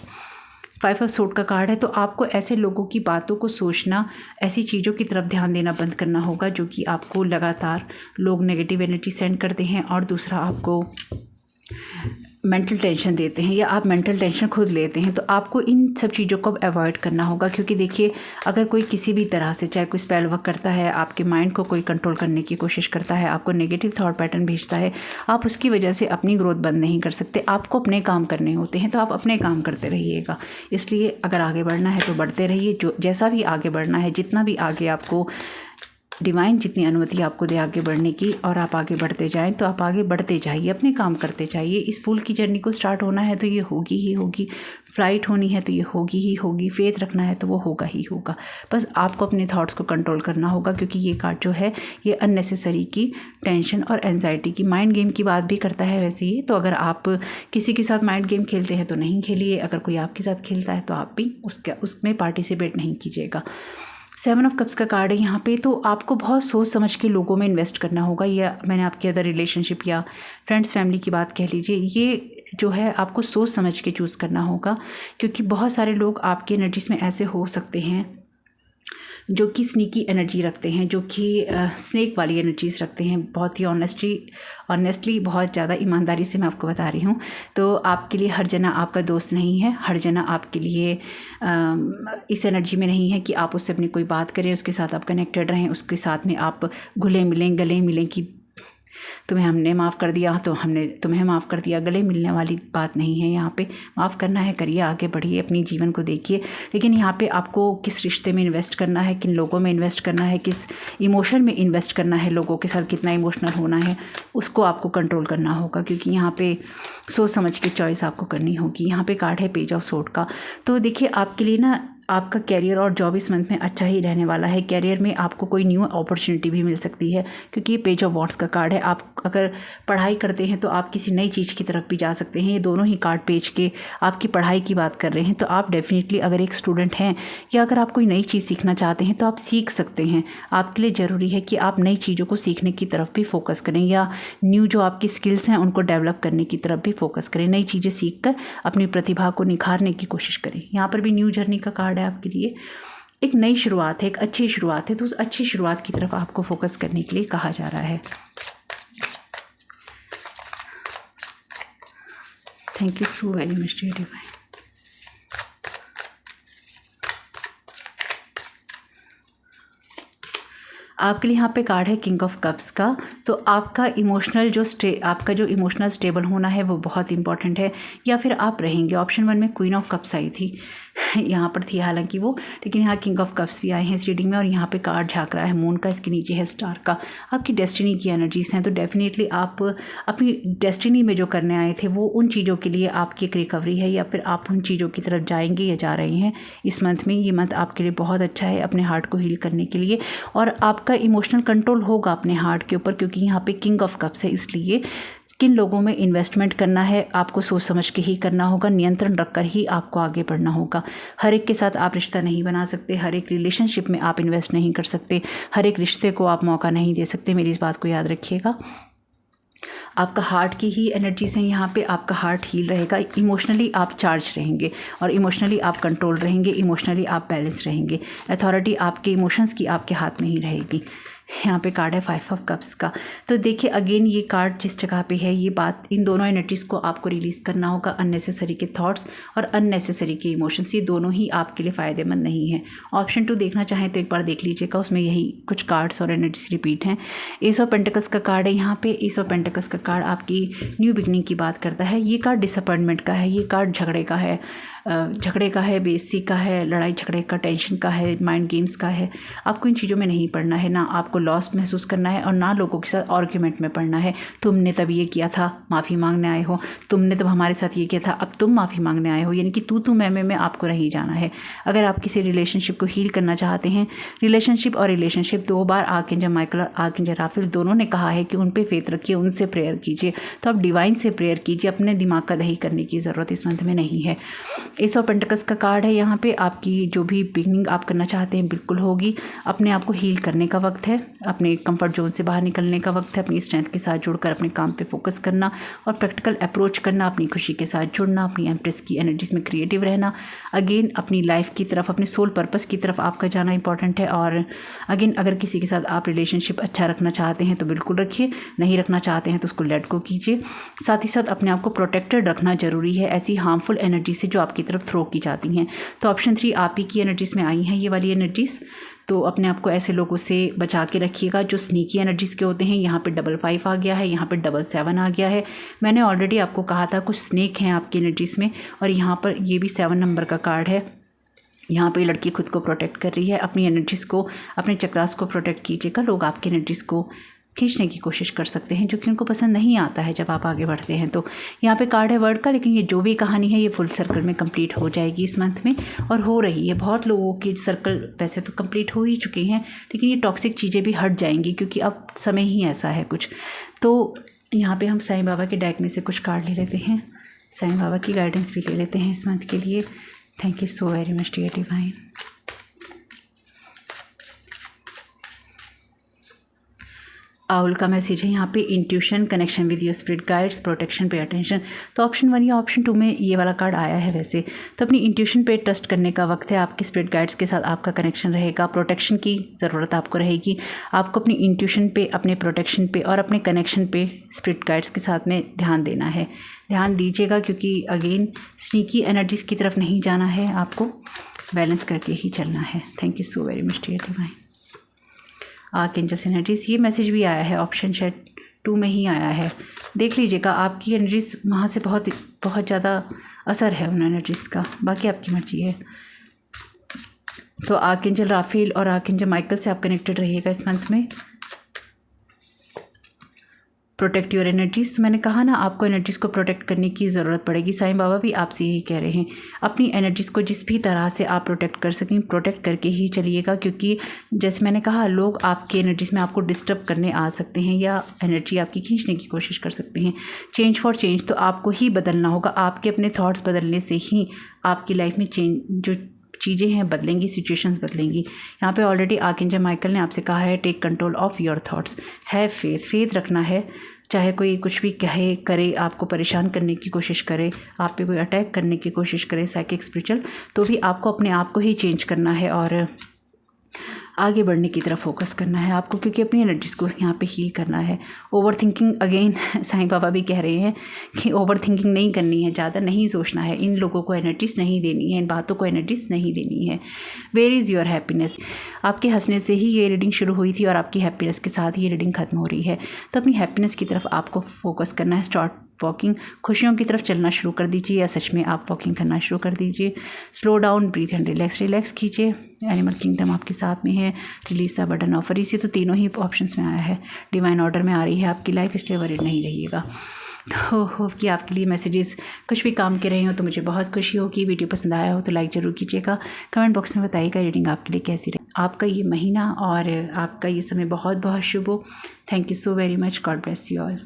Speaker 1: फाइव ऑफ सोर्ड का कार्ड है, तो आपको ऐसे लोगों की बातों को सोचना, ऐसी चीज़ों की तरफ ध्यान देना बंद करना होगा जो कि आपको लगातार लोग नेगेटिव एनर्जी सेंड करते हैं, और दूसरा आपको मेंटल टेंशन देते हैं या आप मेंटल टेंशन खुद लेते हैं। तो आपको इन सब चीज़ों को अवॉइड करना होगा, क्योंकि देखिए अगर कोई किसी भी तरह से, चाहे कोई स्पेल वर्क करता है, आपके माइंड को कोई कंट्रोल करने की कोशिश करता है, आपको नेगेटिव थॉट पैटर्न भेजता है, आप उसकी वजह से अपनी ग्रोथ बंद नहीं कर सकते। आपको अपने काम करने होते हैं, तो आप अपने काम करते रहिएगा। इसलिए अगर आगे बढ़ना है तो बढ़ते रहिए, जो जैसा भी आगे बढ़ना है, जितना भी आगे आपको डिवाइन जितनी अनुमति आपको दे आगे बढ़ने की, और आप आगे बढ़ते जाएं, तो आप आगे बढ़ते जाइए, अपने काम करते जाइए। इस फूल की जर्नी को स्टार्ट होना है तो ये होगी ही होगी, फ्लाइट होनी है तो ये होगी ही होगी, फेथ रखना है तो वो होगा ही होगा। बस आपको अपने थॉट्स को कंट्रोल करना होगा, क्योंकि ये कार्ड जो है ये अननेसेसरी की टेंशन और एंजाइटी की, माइंड गेम की बात भी करता है वैसे ही। तो अगर आप किसी के साथ माइंड गेम खेलते हैं तो नहीं खेलिए, अगर कोई आपके साथ खेलता है तो आप भी उसमें पार्टिसिपेट नहीं कीजिएगा। 7 ऑफ कप्स का कार्ड है यहाँ पे, तो आपको बहुत सोच समझ के लोगों में इन्वेस्ट करना होगा, या मैंने आपके अदर रिलेशनशिप या फ्रेंड्स फैमिली की बात कह लीजिए, ये जो है आपको सोच समझ के चूज़ करना होगा, क्योंकि बहुत सारे लोग आपकी एनर्जीज में ऐसे हो सकते हैं जो कि स्नीकी एनर्जी रखते हैं, जो कि स्नेक वाली एनर्जीज रखते हैं। बहुत ही ऑनेस्टली बहुत ज़्यादा ईमानदारी से मैं आपको बता रही हूँ। तो आपके लिए हर जना आपका दोस्त नहीं है, हर जना आपके लिए इस एनर्जी में नहीं है कि आप उससे अपनी कोई बात करें, उसके साथ आप कनेक्टेड रहें, उसके साथ में आप घुले मिलें, गले मिलें कि तुम्हें हमने माफ़ कर दिया तो हमने तुम्हें माफ़ कर दिया। गले मिलने वाली बात नहीं है यहाँ पे। माफ़ करना है, करिए, आगे बढ़िए, अपनी जीवन को देखिए। लेकिन यहाँ पे आपको किस रिश्ते में इन्वेस्ट करना है, किन लोगों में इन्वेस्ट करना है, किस इमोशन में इन्वेस्ट करना है, लोगों के साथ कितना इमोशनल होना है, उसको आपको कंट्रोल करना होगा, क्योंकि यहाँ पे सोच समझ के चॉइस आपको करनी होगी। यहाँ पे कार्ड है पेज ऑफ सोर्ड का। तो देखिए आपके लिए ना आपका कैरियर और जॉब इस मंथ में अच्छा ही रहने वाला है। कैरियर में आपको कोई न्यू अपॉर्चुनिटी भी मिल सकती है, क्योंकि ये पेज ऑफ वॉन्ड्स का कार्ड है। आप अगर पढ़ाई करते हैं तो आप किसी नई चीज़ की तरफ भी जा सकते हैं। ये दोनों ही कार्ड पेज के आपकी पढ़ाई की बात कर रहे हैं। तो आप डेफिनेटली अगर एक स्टूडेंट हैं या अगर आप कोई नई चीज़ सीखना चाहते हैं तो आप सीख सकते हैं। आपके लिए ज़रूरी है कि आप नई चीज़ों को सीखने की तरफ भी फोकस करें, या न्यू जो आपकी स्किल्स हैं उनको डेवलप करने की तरफ भी फोकस करें। नई चीज़ें सीख कर अपनी प्रतिभा को निखारने की कोशिश करें। यहाँ पर भी न्यू जर्नी का कार्ड है आपके लिए। एक नई शुरुआत है, एक अच्छी शुरुआत है, तो उस अच्छी शुरुआत की तरफ आपको फोकस करने के लिए कहा जा रहा है। Thank you so very much dear divine. आपके लिए यहाँ पे कार्ड है किंग ऑफ कप्स का। तो आपका आपका जो इमोशनल स्टेबल होना है वो बहुत इंपॉर्टेंट है, या फिर आप रहेंगे। ऑप्शन 1 में क्वीन ऑफ कप्स आई थी, यहाँ पर थी हालांकि वो, लेकिन यहाँ किंग ऑफ कप्स भी आए हैं इस रीडिंग में। और यहाँ पे कार्ड झाँक रहा है मून का, इसके नीचे है स्टार का। आपकी डेस्टिनी की एनर्जीज हैं, तो डेफिनेटली आप अपनी डेस्टिनी में जो करने आए थे वो उन चीज़ों के लिए आपकी एक रिकवरी है, या फिर आप उन चीज़ों की तरफ जाएंगे या जा रहे हैं इस मंथ में। ये मंथ आपके लिए बहुत अच्छा है अपने हार्ट को हील करने के लिए, और आपका इमोशनल कंट्रोल होगा अपने हार्ट के ऊपर, क्योंकि यहाँ पे किंग ऑफ कप्स है। इसलिए किन लोगों में इन्वेस्टमेंट करना है आपको सोच समझ के ही करना होगा, नियंत्रण रखकर ही आपको आगे बढ़ना होगा। हर एक के साथ आप रिश्ता नहीं बना सकते, हर एक रिलेशनशिप में आप इन्वेस्ट नहीं कर सकते, हर एक रिश्ते को आप मौका नहीं दे सकते। मेरी इस बात को याद रखिएगा। आपका हार्ट की ही एनर्जीज हैं यहाँ पे। आपका हार्ट हील रहेगा, इमोशनली आप चार्ज रहेंगे, और इमोशनली आप कंट्रोल रहेंगे, इमोशनली आप बैलेंस रहेंगे। अथॉरिटी आपके इमोशंस की आपके हाथ में ही रहेगी। यहाँ पे कार्ड है 5 ऑफ कप्स का। तो देखिए अगेन ये कार्ड जिस जगह पे है, ये बात, इन दोनों एनर्जीज़ को आपको रिलीज़ करना होगा। अननेसेसरी के थॉट्स और अननेसेसरी के इमोशंस, ये दोनों ही आपके लिए फ़ायदेमंद नहीं है। ऑप्शन 2 देखना चाहें तो एक बार देख लीजिएगा, उसमें यही कुछ कार्ड्स और एनर्जीज रिपीट हैं। एस ऑफ पेंटिकल्स का कार्ड है यहाँ पे। एस ऑफ पेंटिकल्स का कार्ड आपकी न्यू बिगनिंग की बात करता है। ये कार्ड डिसअपॉइंटमेंट का है, ये कार्ड झगड़े का है, बेइज्जती का है, लड़ाई झगड़े का, टेंशन का है, माइंड गेम्स का है। आपको इन चीज़ों में नहीं पड़ना है, ना आपको लॉस महसूस करना है और ना लोगों के साथ आर्ग्यूमेंट में पड़ना है। तुमने तब ये किया था, माफ़ी मांगने आए हो, तुमने तब हमारे साथ ये किया था, अब तुम माफ़ी मांगने आए हो, यानी कि तू मैं में आपको नहीं जाना है। अगर आप किसी रिलेशनशिप को हील करना चाहते हैं, रिलेशनशिप 2 बार आर्कएंजल माइकल और आर्कएंजल राफेल दोनों ने कहा है कि उन पे फेथ रखिए, उनसे प्रेयर कीजिए। तो आप डिवाइन से प्रेयर कीजिए, अपने दिमाग का दही करने की ज़रूरत इस मंथ में नहीं है। एस ऑफ पेंटिकल्स का कार्ड है यहाँ पे। आपकी जो भी बिगनिंग आप करना चाहते हैं बिल्कुल होगी। अपने आप को हील करने का वक्त है, अपने कंफर्ट जोन से बाहर निकलने का वक्त है, अपनी स्ट्रेंथ के साथ जुड़कर अपने काम पे फोकस करना और प्रैक्टिकल अप्रोच करना, अपनी खुशी के साथ जुड़ना, अपनी एम्प्रेस की एनर्जीज में क्रिएटिव रहना, अगेन अपनी लाइफ की तरफ, अपने सोल पर्पस की तरफ आपका जाना इंपॉर्टेंट है। और अगेन अगर किसी के साथ आप रिलेशनशिप अच्छा रखना चाहते हैं तो बिल्कुल रखिए, नहीं रखना चाहते हैं तो उसको लेट गो कीजिए। साथ ही साथ अपने आप को प्रोटेक्टेड रखना ज़रूरी है ऐसी हार्मफुल एनर्जी से जो आपकी तरफ थ्रो की जाती हैं। तो ऑप्शन 3 आप ही की एनर्जीज़ में आई हैं ये वाली एनर्जीज़। तो अपने आप को ऐसे लोगों से बचा के रखिएगा जो स्नीकी एनर्जीज़ के होते हैं। यहाँ पे 55 आ गया है, यहाँ पे 77 आ गया है। मैंने ऑलरेडी आपको कहा था कुछ स्नेक हैं आपकी एनर्जीज़ में, और यहाँ पर ये भी 7 नंबर का कार्ड है। यहाँ पे लड़की खुद को प्रोटेक्ट कर रही है, अपनी एनर्जीज़ को, अपने चक्रास को प्रोटेक्ट कीजिएगा। लोग आपकी एनर्जीज़ को खींचने की कोशिश कर सकते हैं जो कि उनको पसंद नहीं आता है जब आप आगे बढ़ते हैं। तो यहाँ पे कार्ड है वर्ड का, लेकिन ये जो भी कहानी है ये फुल सर्कल में कंप्लीट हो जाएगी इस मंथ में, और हो रही है। बहुत लोगों की सर्कल वैसे तो कंप्लीट हो ही चुके हैं, लेकिन ये टॉक्सिक चीज़ें भी हट जाएंगी क्योंकि अब समय ही ऐसा है कुछ। तो यहाँ पर हम साईं बाबा के डेक में से कुछ कार्ड ले लेते हैं, साईं बाबा की गाइडेंस भी ले लेते हैं इस मंथ के लिए। Thank you so very much dear divine. Owl का मैसेज है यहाँ पे, intuition, connection with your spirit guides, protection, pay attention. तो ऑप्शन 1 या ऑप्शन 2 में ये वाला कार्ड आया है वैसे। तो अपनी इंट्यूशन पे ट्रस्ट करने का वक्त है। आपके स्पिरिट गाइड्स के साथ आपका कनेक्शन रहेगा, प्रोटेक्शन की ज़रूरत आपको रहेगी। आपको अपनी इंट्यूशन पे, अपने प्रोटेक्शन पे और अपने कनेक्शन पे स्पिरिट गाइड्स के साथ में ध्यान देना है। ध्यान दीजिएगा क्योंकि अगेन स्नीकी एनर्जीज़ की तरफ नहीं जाना है, आपको बैलेंस करके ही चलना है। Thank you so very much dear divine. Archangels energies, ये मैसेज भी आया है, ऑप्शन शायद 2 में ही आया है। देख लीजिएगा, आपकी एनर्जीज़ वहाँ से बहुत ज़्यादा असर है उन एनर्जीज़ का, बाकी आपकी मर्जी है। तो आर्कएंजल राफेल और आर्कएंजल माइकल से आप कनेक्टेड रहिएगा इस मंथ में। प्रोटेक्ट योर एनर्जीज़, तो मैंने कहा ना आपको एनर्जीज़ को प्रोटेक्ट करने की ज़रूरत पड़ेगी। साईं बाबा भी आपसे यही कह रहे हैं, अपनी एनर्जीज़ को जिस भी तरह से आप प्रोटेक्ट कर सकें प्रोटेक्ट करके ही चलिएगा, क्योंकि जैसे मैंने कहा लोग आपकी एनर्जीज़ में आपको डिस्टर्ब करने आ सकते हैं या एनर्जी आपकी खींचने की कोशिश कर सकते हैं। चेंज फॉर चेंज, तो आपको ही बदलना होगा। आपके अपने थॉट्स बदलने से ही आपकी लाइफ में चेंज, जो चीज़ें हैं बदलेंगी, सिचुएशंस बदलेंगी। यहाँ पे ऑलरेडी आर्कएंजल माइकल ने आपसे कहा है take control of your thoughts, है फेथ रखना है। चाहे कोई कुछ भी कहे करे, आपको परेशान करने की कोशिश करे, आप पे कोई अटैक करने की कोशिश करे साइकिक स्पिरिचुअल, तो भी आपको अपने आप को ही चेंज करना है और आगे बढ़ने की तरफ फोकस करना है आपको, क्योंकि अपनी एनर्जीज़ को यहाँ पे हील करना है। Over thinking, again Sai Baba भी कह रहे हैं कि ओवर थिंकिंग नहीं करनी है, ज़्यादा नहीं सोचना है, इन लोगों को एनर्जीज़ नहीं देनी है, इन बातों को एनर्जीज़ नहीं देनी है। वेयर इज़ योर हैप्पीनेस, आपके हंसने से ही ये रीडिंग शुरू हुई थी और आपकी हैप्पीनेस के साथ ही ये रीडिंग खत्म हो रही है। तो अपनी हैप्पीनेस की तरफ आपको फोकस करना है। स्टार्ट वॉकिंग, खुशियों की तरफ चलना शुरू कर दीजिए, या सच में आप वॉकिंग करना शुरू कर दीजिए। Slow down, breathe and relax कीजिए। एनिमल किंगडम आपके साथ में है। Release the burden of worries, तो तीनों ही ऑप्शंस में आया है। डिवाइन ऑर्डर में आ रही है आपकी लाइफ, इसलिए वरीड नहीं रहिएगा। तो होप कि आपके लिए मैसेजेस कुछ भी काम के रहे हो तो मुझे बहुत खुशी होगी। वीडियो पसंद आया हो तो लाइक ज़रूर कीजिएगा। कमेंट बॉक्स में बताइएगा रीडिंग आपके लिए कैसी रही। आपका ये महीना और आपका ये समय बहुत बहुत शुभ हो। Thank you so very much. God bless you all.